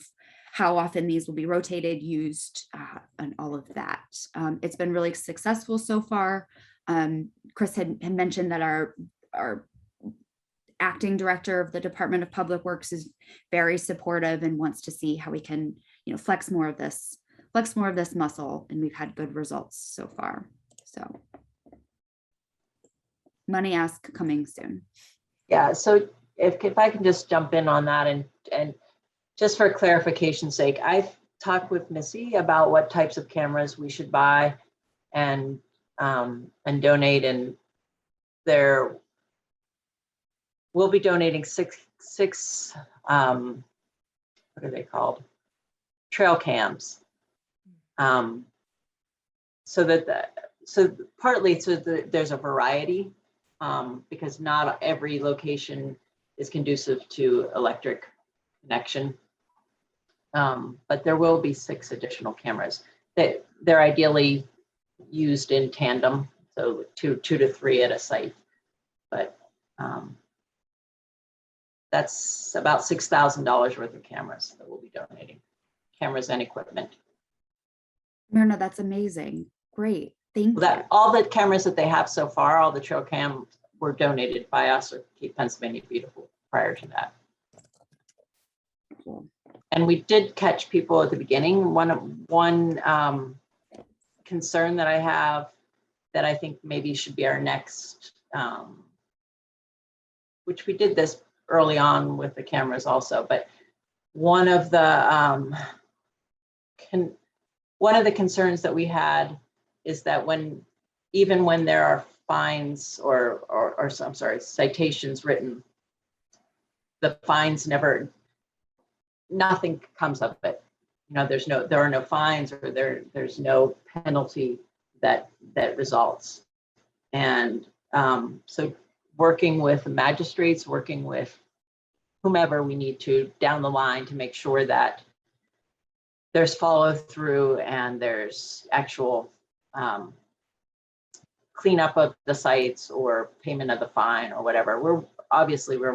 how often these will be rotated, used, and all of that. It's been really successful so far. Chris had mentioned that our acting director of the Department of Public Works is very supportive and wants to see how we can, flex more of this muscle, and we've had good results so far. So money ask coming soon. Yeah, so if I can just jump in on that, and just for clarification's sake, I've talked with Missy about what types of cameras we should buy and donate, and we'll be donating six what are they called? Trail cams. Partly there's a variety, because not every location is conducive to electric connection. But there will be 6 additional cameras that they're ideally used in tandem, so two to 3 at a site. But that's about $6,000 worth of cameras that we'll be donating, cameras and equipment. Myrna, that's amazing. Great, thank you. All the cameras that they have so far, all the trail cams were donated by us or Keep Pennsylvania Beautiful prior to that. Cool. And we did catch people at the beginning. One concern that I have that I think maybe should be our next, which we did this early on with the cameras also, but one of the concerns that we had is that even when there are fines or I'm sorry, citations written, the fines nothing comes of it. There are no fines, or there's no penalty that results. And so working with magistrates, working with whomever we need to down the line to make sure that there's follow through and there's actual cleanup of the sites or payment of the fine or whatever. We're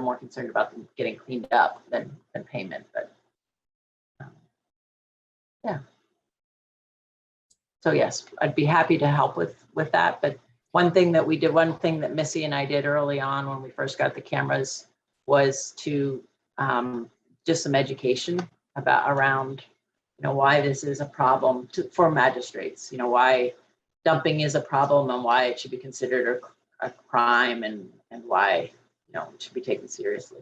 more concerned about them getting cleaned up than payment, but yeah. So yes, I'd be happy to help with that. But one thing that Missy and I did early on when we first got the cameras was to just some education around why this is a problem for magistrates, why dumping is a problem and why it should be considered a crime, and why it should be taken seriously.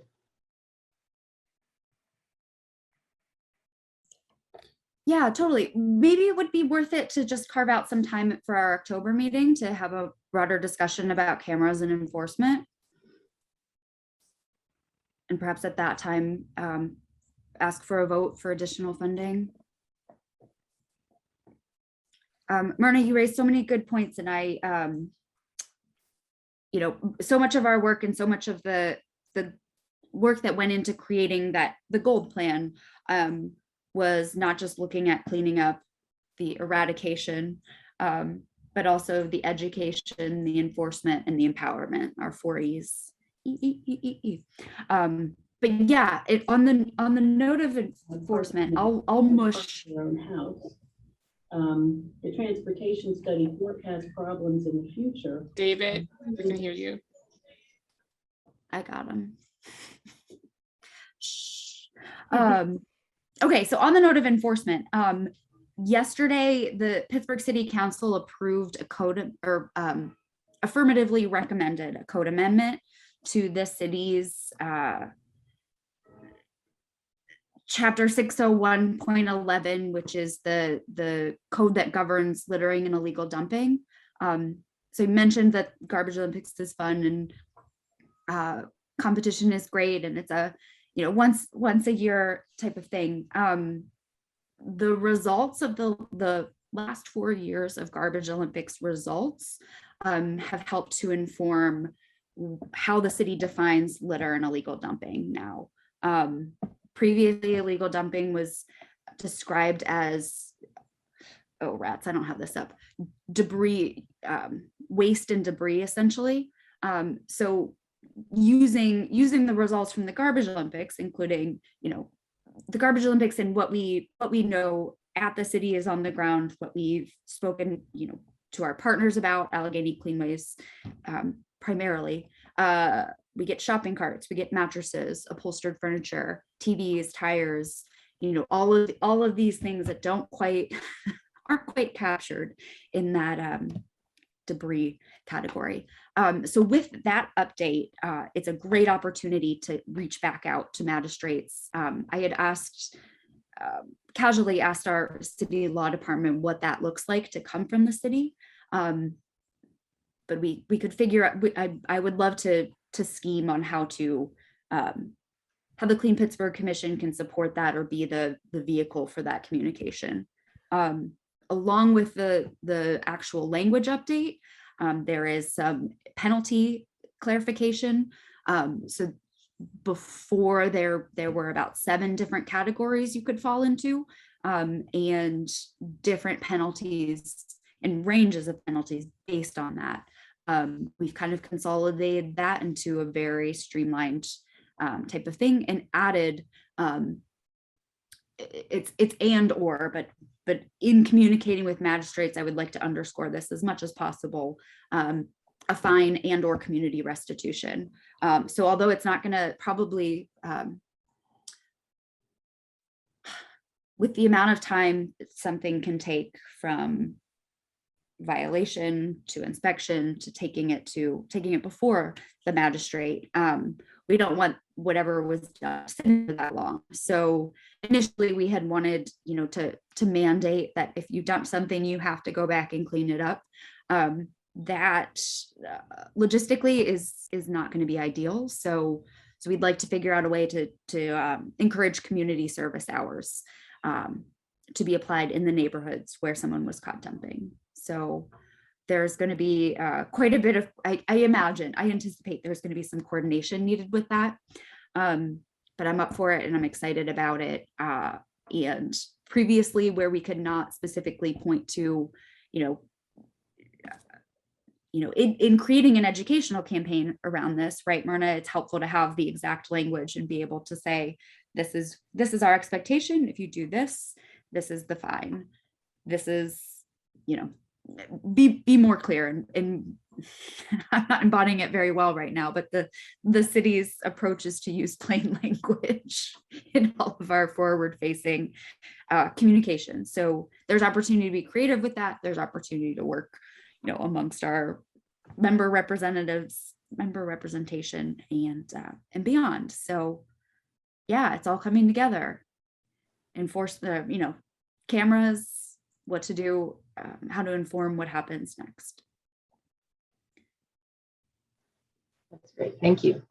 Yeah, totally. Maybe it would be worth it to just carve out some time for our October meeting to have a broader discussion about cameras and enforcement. And perhaps at that time, ask for a vote for additional funding. Myrna, you raised so many good points, and I, so much of our work and so much of the work that went into creating the gold plan was not just looking at cleaning up the eradication, but also the education, the enforcement, and the empowerment, our 4 E's. But yeah, on the note of enforcement, I'll mush your own house. The transportation study forecasts problems in the future. David, we can hear you. I got him. Okay, so on the note of enforcement, yesterday the Pittsburgh City Council approved a code, or affirmatively recommended a code amendment to the city's Chapter 601.11, which is the code that governs littering and illegal dumping. So you mentioned that Garbage Olympics is fun and competition is great, and once a year type of thing. The results of the last 4 years of Garbage Olympics results have helped to inform how the city defines litter and illegal dumping now. Previously, illegal dumping was described as, oh rats, I don't have this up, debris, waste and debris essentially. So using the results from the Garbage Olympics, including, the Garbage Olympics and what we know at the city is on the ground, what we've spoken, to our partners about, Allegheny Cleanways, primarily. We get shopping carts, we get mattresses, upholstered furniture, TVs, tires, all of these things that aren't quite captured in that debris category. So with that update, it's a great opportunity to reach back out to magistrates. I had casually asked our city law department what that looks like to come from the city. But we could figure out, I would love to scheme on how the Clean Pittsburgh Commission can support that or be the vehicle for that communication. Along with the actual language update, there is some penalty clarification. So before there were about 7 different categories you could fall into, and different penalties and ranges of penalties based on that. We've kind of consolidated that into a very streamlined type of thing and added it's and or, but in communicating with magistrates, I would like to underscore this as much as possible, a fine and or community restitution. So although it's not going to probably, with the amount of time something can take from violation to inspection to taking it before the magistrate, we don't want whatever was done sitting for that long. So initially we had wanted, to mandate that if you dump something, you have to go back and clean it up. That logistically is not going to be ideal. So we'd like to figure out a way to encourage community service hours to be applied in the neighborhoods where someone was caught dumping. So there's going to be quite a bit of, I anticipate there's going to be some coordination needed with that. But I'm up for it and I'm excited about it. And previously where we could not specifically point to, in creating an educational campaign around this, right, Myrna, it's helpful to have the exact language and be able to say, this is our expectation. If you do this, this is the fine. This is, be more clear, and I'm not embodying it very well right now, but the city's approach is to use plain language in all of our forward facing communication. So there's opportunity to be creative with that. There's opportunity to work, amongst our member representatives, member representation, and beyond. So yeah, it's all coming together. Enforce the, cameras, what to do, how to inform what happens next. That's great. Thank you.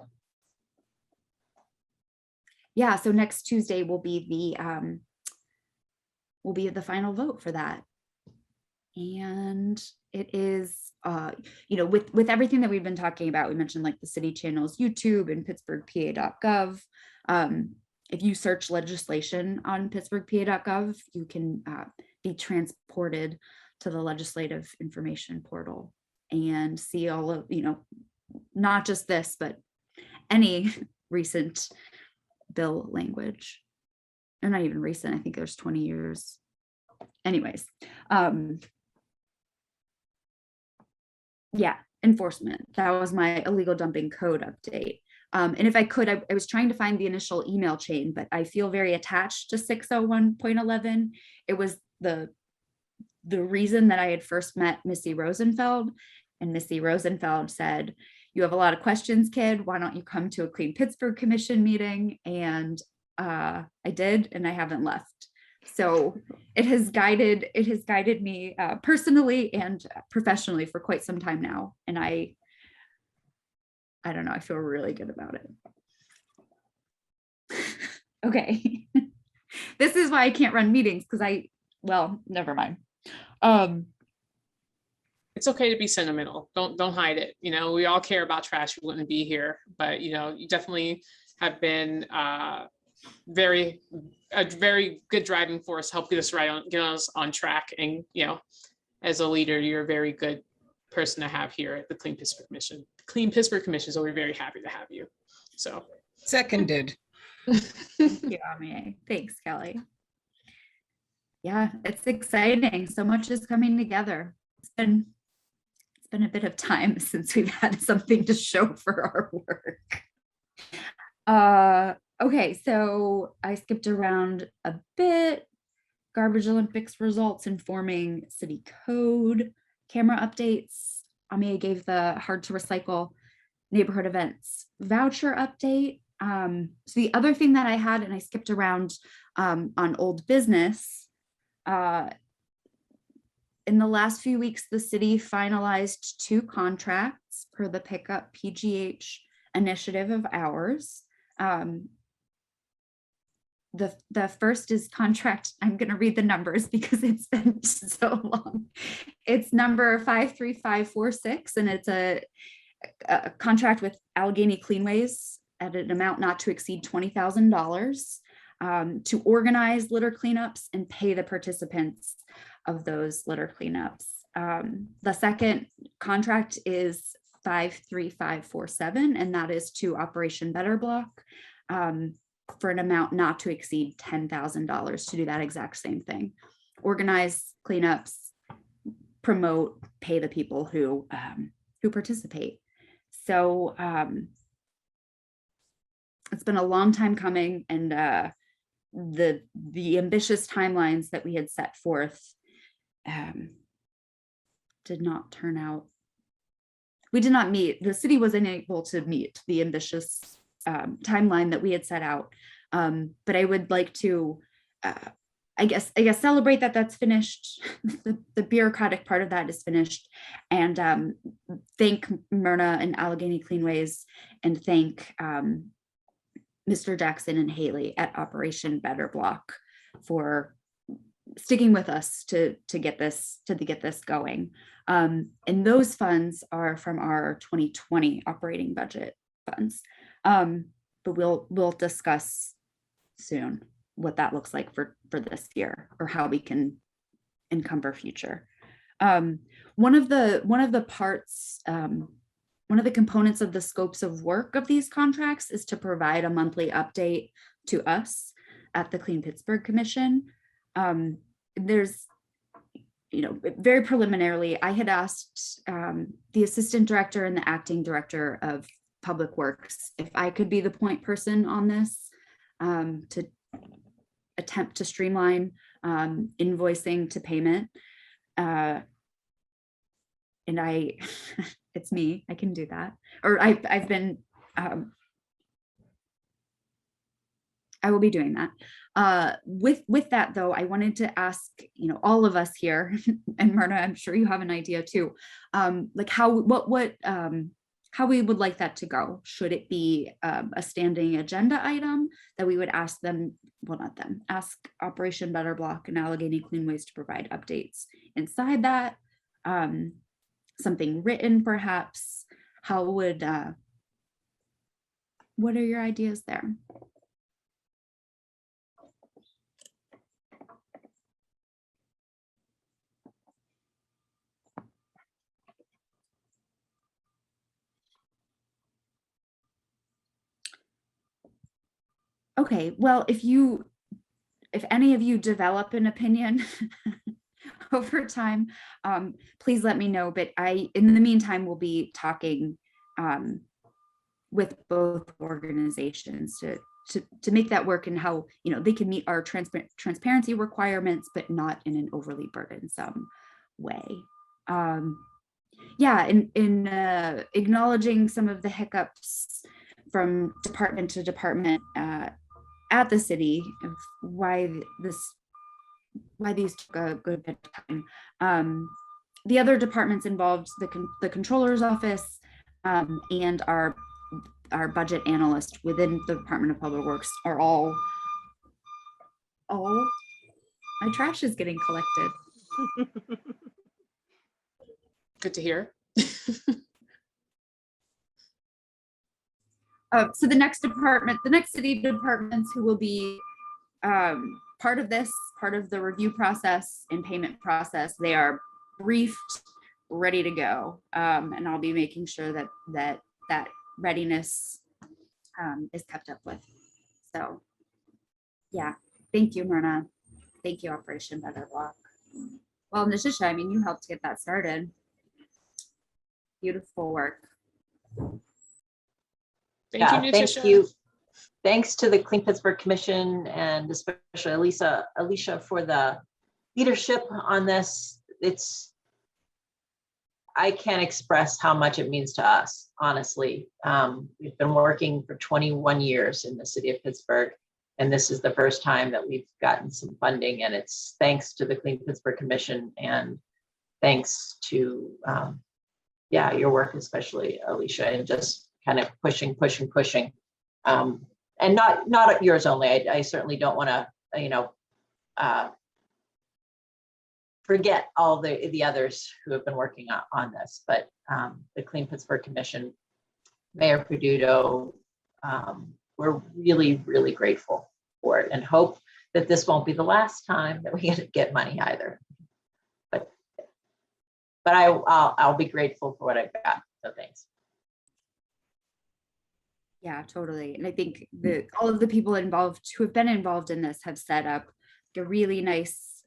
Yeah, so next Tuesday will be the final vote for that. And it is, with everything that we've been talking about, we mentioned like the city channels, YouTube and pittsburghpa.gov. If you search legislation on pittsburghpa.gov, you can be transported to the legislative information portal and see all of, not just this, but any recent bill language. Or not even recent, I think there's 20 years. Anyways, yeah, enforcement. That was my illegal dumping code update. And if I could, I was trying to find the initial email chain, but I feel very attached to 601.11. It was the reason that I had first met Missy Rosenfeld, and Missy Rosenfeld said, "You have a lot of questions, kid. Why don't you come to a Clean Pittsburgh Commission meeting?" And I did, and I haven't left. So it has guided me personally and professionally for quite some time now. And I don't know, I feel really good about it. Okay. This is why I can't run meetings because well, never mind. It's okay to be sentimental. Don't hide it. You know, we all care about trash. We wouldn't be here, but you know, you definitely have been a very good driving force, help get us on track. And you know, as a leader, you're a very good person to have here at the Clean Pittsburgh Commission. The Clean Pittsburgh Commission, so we're very happy to have you. So Seconded. Thank you, Amy. Thanks, Kelly. Yeah, it's exciting. So much is coming together. It's been a bit of time since we've had something to show for our work. Okay, so I skipped around a bit. Garbage Olympics results informing city code, camera updates. Amia gave the hard to recycle neighborhood events voucher update. So the other thing that I had, and I skipped around on old business, in the last few weeks, the city finalized 2 contracts per the Pickup PGH initiative of ours. The first is contract, I'm going to read the numbers because it's been so long. It's number 53546, and it's a contract with Allegheny Cleanways at an amount not to exceed $20,000 to organize litter cleanups and pay the participants of those litter cleanups. The second contract is 53547, and that is to Operation Better Block for an amount not to exceed $10,000 to do that exact same thing. Organize cleanups, promote, pay the people who participate. So it's been a long time coming, and the ambitious timelines that we had set forth did not turn out. We did not meet. The city was unable to meet the ambitious timeline that we had set out. But I would like to, I guess, celebrate that that's finished. The bureaucratic part of that is finished, and thank Myrna and Allegheny Cleanways, and thank Mr. Jackson and Haley at Operation Better Block for sticking with us to get this going. And those funds are from our 2020 operating budget funds. But we'll discuss soon what that looks like for this year, or how we can encumber future. One of the parts, one of the components of the scopes of work of these contracts is to provide a monthly update to us at the Clean Pittsburgh Commission. There's, very preliminarily, I had asked the assistant director and the acting director of Public Works if I could be the point person on this to attempt to streamline invoicing to payment. And it's me, I can do that. Or I've been, I will be doing that. With that though, I wanted to ask, all of us here, and Myrna, I'm sure you have an idea too, like how we would like that to go. Should it be a standing agenda item that we would ask them, ask Operation Better Block and Allegheny Cleanways to provide updates inside that? Something written perhaps? How would, what are your ideas there? Okay, well, if any of you develop an opinion over time, please let me know. But in the meantime, will be talking with both organizations to make that work, and how they can meet our transparency requirements, but not in an overly burdensome way. Yeah, in acknowledging some of the hiccups from department to department at the city of why these took a good bit of time. The other departments involved, the controller's office and our our budget analyst within the Department of Public Works are all, oh, my trash is getting collected. Good to hear. So the next city departments who will be part of this, part of the review process and payment process, they are briefed, ready to go. And I'll be making sure that readiness is kept up with. So yeah, thank you, Myrna. Thank you, Operation Better Block. Well, Nishisha, I mean, you helped get that started. Beautiful work. Yeah, Thank thank you. Thanks to the Clean Pittsburgh Commission and especially Alicia for the leadership on this. I can't express how much it means to us, honestly. We've been working for 21 years in the city of Pittsburgh, and this is the first time that we've gotten some funding, and it's thanks to the Clean Pittsburgh Commission and thanks to, your work, especially Alicia, and just kind of pushing. And not yours only. I certainly don't want to, forget all the others who have been working on this, but the Clean Pittsburgh Commission, Mayor Peduto, we're really, really grateful for it and hope that this won't be the last time that we get money either. But I'll be grateful for what I've got. So thanks. Yeah, totally. And I think all of the people involved who have been involved in this have set up a really nice,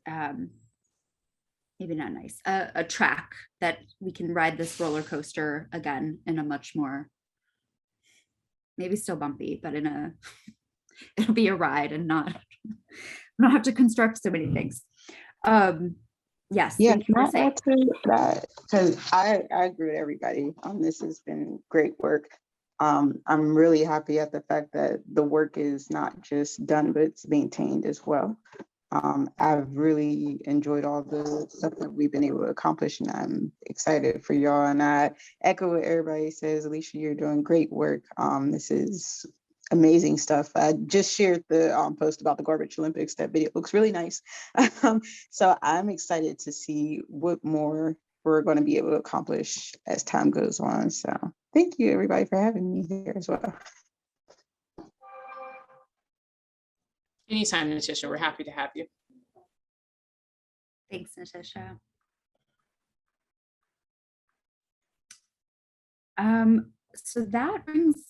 maybe not nice, a track that we can ride this roller coaster again in a much more, maybe still bumpy, but it'll be a ride and not have to construct so many things. Yes. Yeah, thank you can for I saying. add to that? Because I agree with everybody. This has been great work. I'm really happy at the fact that the work is not just done, but it's maintained as well. I've really enjoyed all the stuff that we've been able to accomplish, and I'm excited for y'all. And I echo what everybody says. Alicia, you're doing great work. This is amazing stuff. I just shared the post about the Garbage Olympics. That video looks really nice. So I'm excited to see what more we're going to be able to accomplish as time goes on. So thank you, everybody, for having me here as well. Anytime, Natisha, we're happy to have you. Thanks, Natisha. So that brings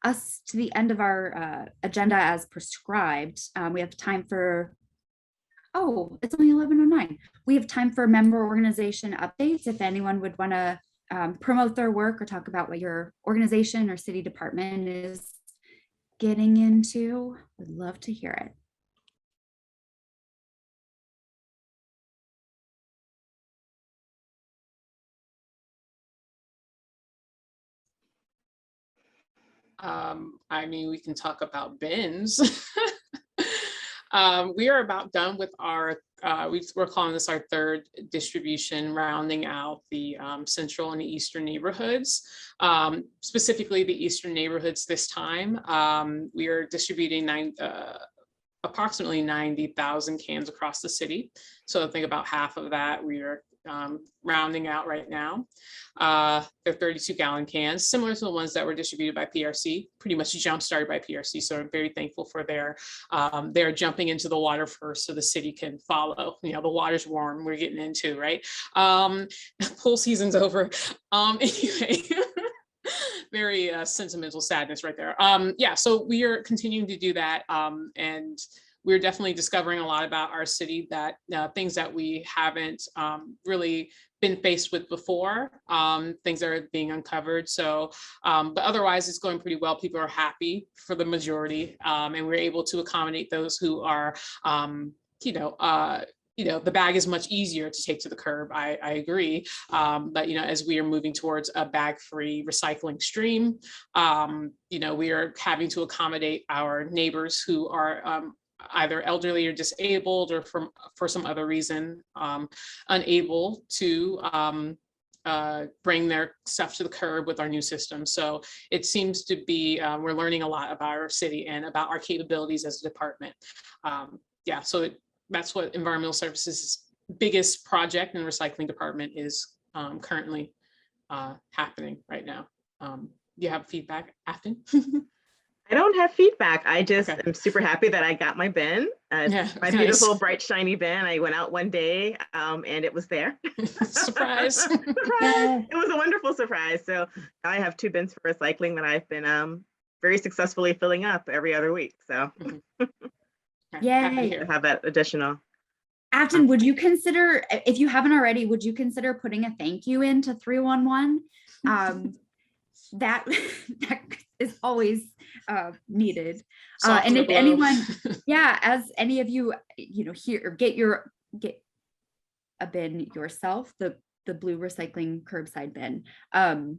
us to the end of our agenda as prescribed. We have time for, it's only 11:09. We have time for member organization updates. If anyone would want to promote their work or talk about what your organization or city department is getting into, would love to hear it. I mean, we can talk about bins. We are about done with our, we're calling this our third distribution, rounding out the central and the eastern neighborhoods. Specifically the eastern neighborhoods this time. We are distributing approximately 90,000 cans across the city. So I think about half of that we are rounding out right now. They're 32-gallon cans, similar to the ones that were distributed by PRC, pretty much jump-started by PRC. So I'm very thankful for they're jumping into the water first so the city can follow. You know, the water's warm, we're getting into, right? Pool season's over. Anyway. Very sentimental sadness right there. Yeah, so we are continuing to do that, and we're definitely discovering a lot about our city, that things that we haven't really been faced with before, things that are being uncovered. So, but otherwise it's going pretty well. People are happy for the majority, and we're able to accommodate those who are, the bag is much easier to take to the curb. I agree. But, as we are moving towards a bag-free recycling stream, we are having to accommodate our neighbors who are either elderly or disabled or for some other reason unable to bring their stuff to the curb with our new system. So it seems to be, we're learning a lot about our city and about our capabilities as a department. Yeah, so that's what environmental services biggest project in the recycling department is currently happening right now. You have feedback, Afton? I don't have feedback. I just Okay. am super happy that I got my bin. Yeah, My nice. beautiful, bright, shiny bin. I went out one day and it was there. Surprise. Surprise. It was a wonderful surprise. So I have 2 bins for recycling that I've been very successfully filling up every other week. So Happy to Yay. hear. have that additional. Afton, would you consider, if you haven't already, would you consider putting a thank you into 311? That is always needed. And if anyone, yeah, as any of you, here, get a bin yourself, the blue recycling curbside bin, and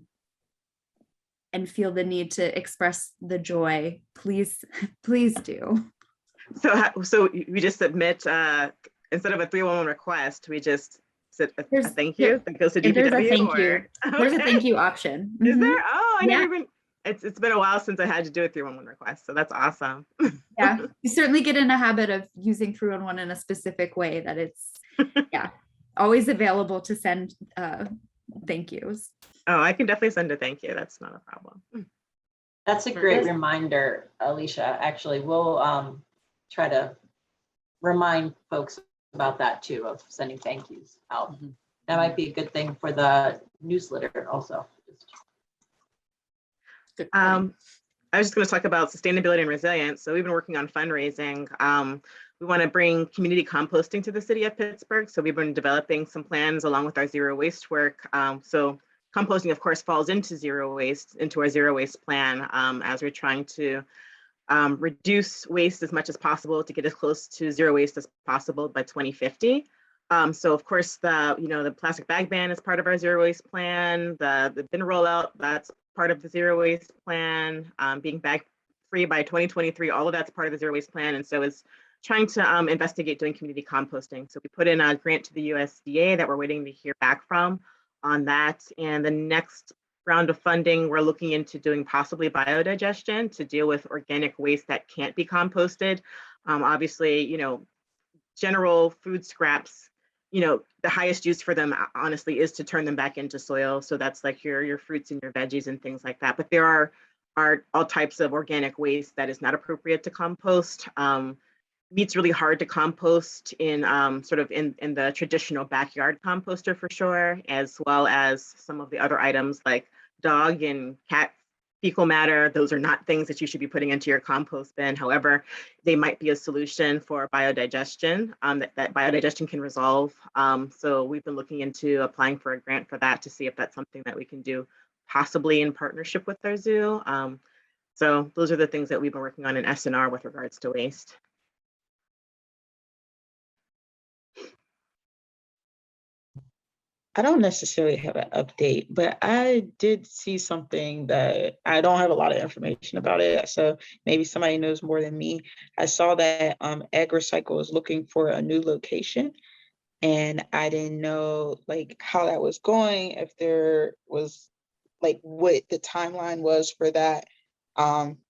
feel the need to express the joy, please do. So we just submit, instead of a 311 request, we just said a thank you that goes to DPW. There's a thank you. Okay. There's a thank you option. Is there? Oh, I Yeah. never even. It's been a while since I had to do a 311 request, so that's awesome. Yeah, you certainly get in a habit of using 311 in a specific way that it's always available to send thank yous. Oh, I can definitely send a thank you. That's not a problem. That's a great reminder, Alicia. Actually, we'll try to remind folks about that too, of sending thank yous out. That might be a good thing for the newsletter also. I was just going to talk about sustainability and resilience. So we've been working on fundraising. We want to bring community composting to the city of Pittsburgh. So we've been developing some plans along with our zero waste work. So composting, of course, falls into our zero waste plan, as we're trying to reduce waste as much as possible to get as close to zero waste as possible by 2050. So of course, the plastic bag ban is part of our zero waste plan. The bin rollout, that's part of the zero waste plan. Being bag free by 2023, all of that's part of the zero waste plan. And so it's trying to investigate doing community composting. So we put in a grant to the USDA that we're waiting to hear back from on that. And the next round of funding, we're looking into doing possibly biodigestion to deal with organic waste that can't be composted. Obviously, general food scraps, the highest use for them, honestly, is to turn them back into soil. So that's like your fruits and your veggies and things like that. But there are all types of organic waste that is not appropriate to compost. Meat's really hard to compost in sort of in the traditional backyard composter for sure, as well as some of the other items like dog and cat fecal matter. Those are not things that you should be putting into your compost bin. However, they might be a solution for biodigestion that biodigestion can resolve. So we've been looking into applying for a grant for that to see if that's something that we can do possibly in partnership with our zoo. So those are the things that we've been working on in SNR with regards to waste. I don't necessarily have an update, but I did see something that I don't have a lot of information about it. So maybe somebody knows more than me. I saw that AgriCycle is looking for a new location, and I didn't know like how that was going, if there was like what the timeline was for that,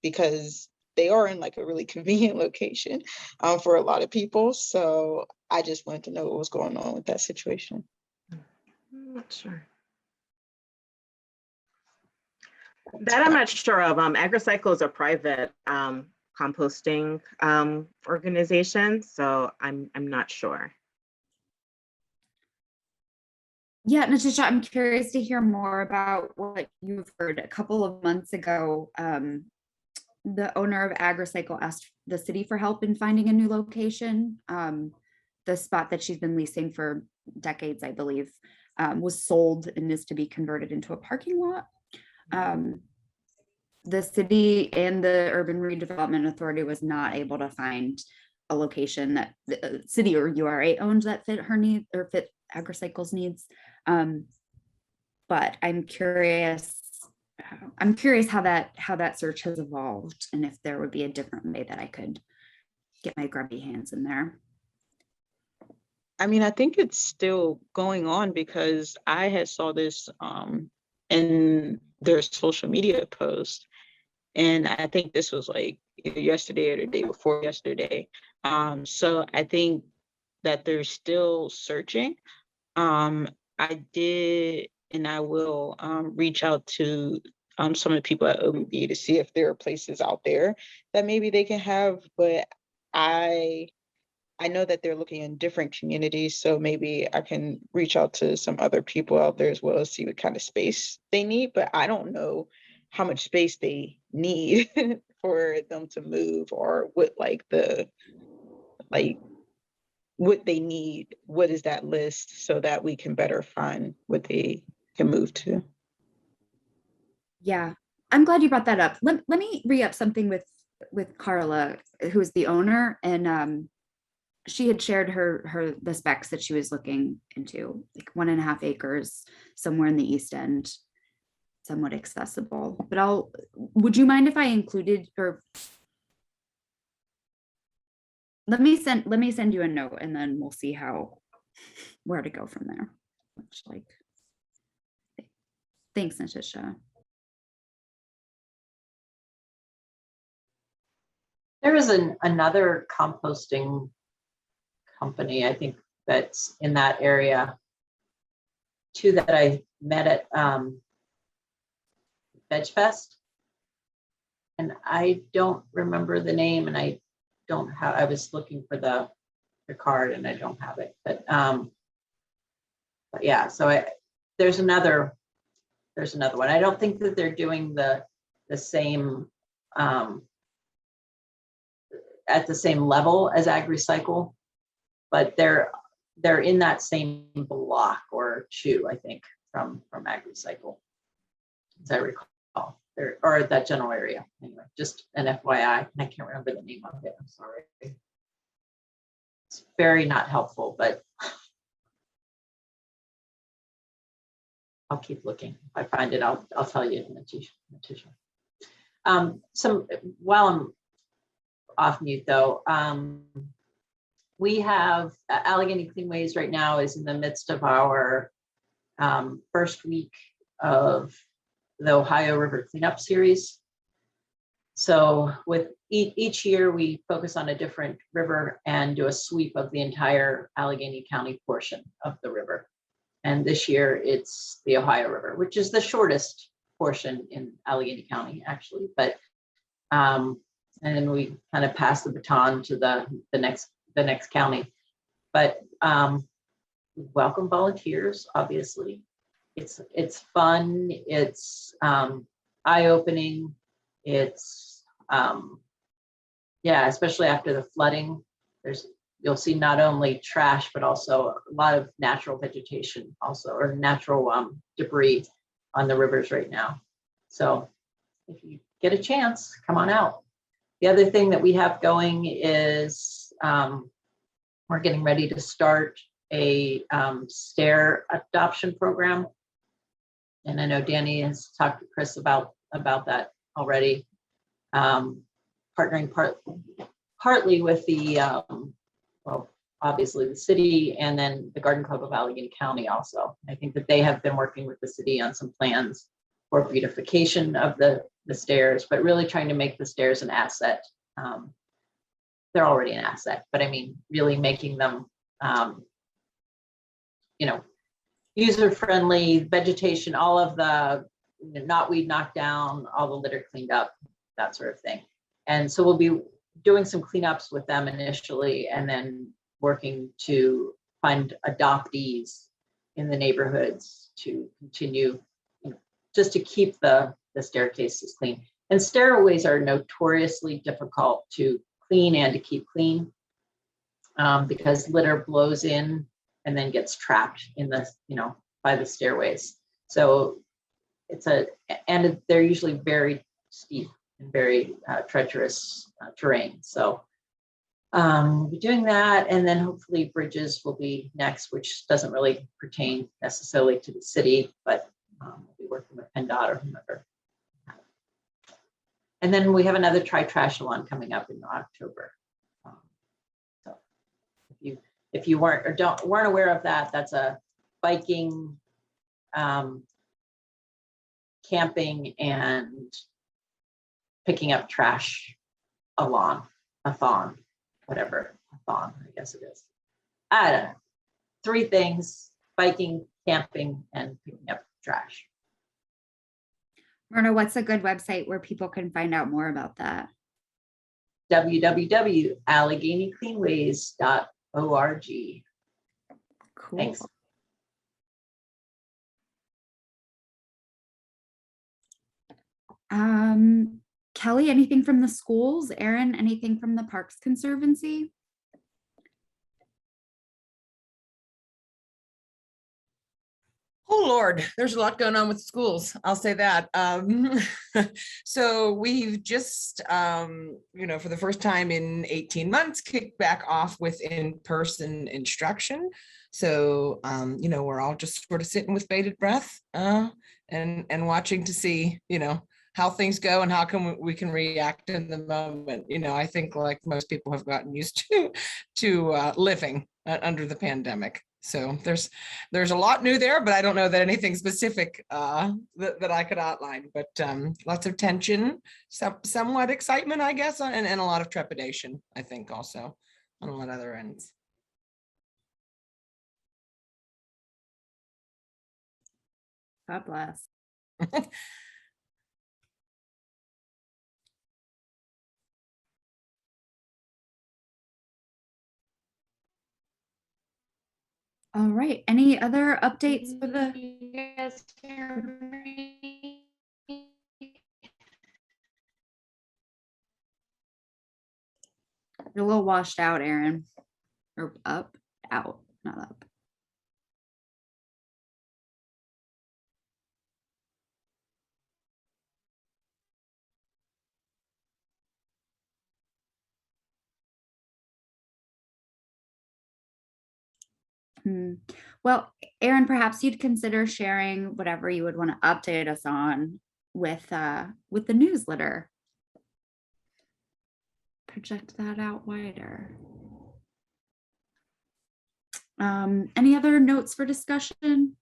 because they are in like a really convenient location for a lot of people. So I just wanted to know what was going on with that situation. I'm not sure. That I'm not sure of. AgriCycle is a private composting organization, so I'm not sure. Yeah, Natasha, I'm curious to hear more about what you've heard. A couple of months ago, the owner of AgriCycle asked the city for help in finding a new location. The spot that she's been leasing for decades, I believe, was sold and is to be converted into a parking lot. The city and the Urban Redevelopment Authority was not able to find a location that the city or URA owned that fit her needs or fit AgriCycle's needs. But I'm curious how that search has evolved and if there would be a different way that I could get my grubby hands in there. I mean, I think it's still going on because I had saw this in their social media post, and I think this was like either yesterday or the day before yesterday. So I think that they're still searching. I did, and I will reach out to some of the people at OBB to see if there are places out there that maybe they can have. But I know that they're looking in different communities, so maybe I can reach out to some other people out there as well as see what kind of space they need. But I don't know how much space they need for them to move, or what like what they need, what is that list, so that we can better find what they can move to. Yeah, I'm glad you brought that up. Let me re-up something with Carla, who's the owner, and she had shared the specs that she was looking into, like 1.5 acres somewhere in the East End, somewhat accessible. But would you mind if I included, or let me send you a note, and then we'll see where to go from there. Thanks, Natisha. There is another composting company, I think, that's in that area too, that I met at Veg Fest. And I don't remember the name, and I was looking for the card and I don't have it, but yeah, so there's another one. I don't think that they're doing the same at the same level as AgRecycle, but they're in that same block or two, I think, from AgRecycle, as I recall, or that general area. Anyway, just an FYI. I can't remember the name of it. I'm sorry. It's very not helpful, but I'll keep looking. If I find it, I'll tell you, Natisha. While I'm off mute though, we have Allegheny Cleanways right now is in the midst of our first week of the Ohio River Cleanup Series. So with each year, we focus on a different river and do a sweep of the entire Allegheny County portion of the river. And this year it's the Ohio River, which is the shortest portion in Allegheny County, actually. But and then we kind of pass the baton to the next county. But welcome volunteers, obviously. It's fun, it's eye-opening, it's yeah, especially after the flooding. You'll see not only trash, but also a lot of natural vegetation also, or natural debris on the rivers right now. So if you get a chance, come on out. The other thing that we have going is we're getting ready to start a stair adoption program. And I know Danny has talked to Chris about that already. Partnering partly with the, well, obviously the city, and then the Garden Club of Allegheny County also. I think that they have been working with the city on some plans for beautification of the stairs, but really trying to make the stairs an asset. They're already an asset, but I mean, really making them, user-friendly, vegetation, all of the knotweed knocked down, all the litter cleaned up, that sort of thing. And so we'll be doing some cleanups with them initially, and then working to find adoptees in the neighborhoods to continue, just to keep the staircases clean. And stairways are notoriously difficult to clean and to keep clean because litter blows in and then gets trapped in the, by the stairways. So and they're usually very steep and very treacherous terrain. So we'll be doing that, and then hopefully bridges will be next, which doesn't really pertain necessarily to the city, but we'll be working with PennDOT or whomever. And then we have another Tri-Trash-a-thon coming up in October. So if you if you weren't or weren't aware of that, that's a biking, camping, and picking up trash a thon, whatever, a thon, I guess it is. I don't know. 3 things: biking, camping, and picking up trash. Myrna, what's a good website where people can find out more about that? www.AlleghenyCleanways.org. Cool. Thanks. Kelly, anything from the schools? Erin, anything from the Parks Conservancy? Oh, Lord, there's a lot going on with schools. I'll say that. So we've just, for the first time in 18 months, kicked back off with in-person instruction. So, we're all just sort of sitting with bated breath and watching to see, how things go and how we can react in the moment. I think like most people have gotten used to living under the pandemic. So there's a lot new there, but I don't know that anything specific that I could outline, but lots of tension, somewhat excitement, I guess, and a lot of trepidation, I think, also on a lot of other ends. God bless. All right. Any other updates for the? You guys hear me? You're a little washed out, Erin. Or up, out, not up. Well, Erin, perhaps you'd consider sharing whatever you would want to update us on with the newsletter. Project that out wider. Any other notes for discussion?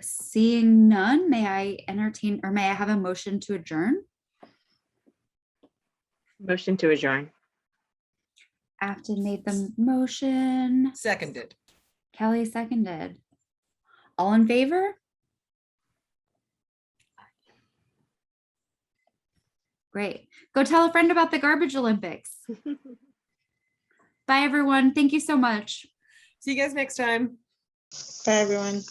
Seeing none, may I have a motion to adjourn? Motion to adjourn. Afton made the motion. Seconded. Kelly seconded. All in favor? Great. Go tell a friend about the Garbage Olympics. Bye, everyone. Thank you so much. See you guys next time. Bye, everyone.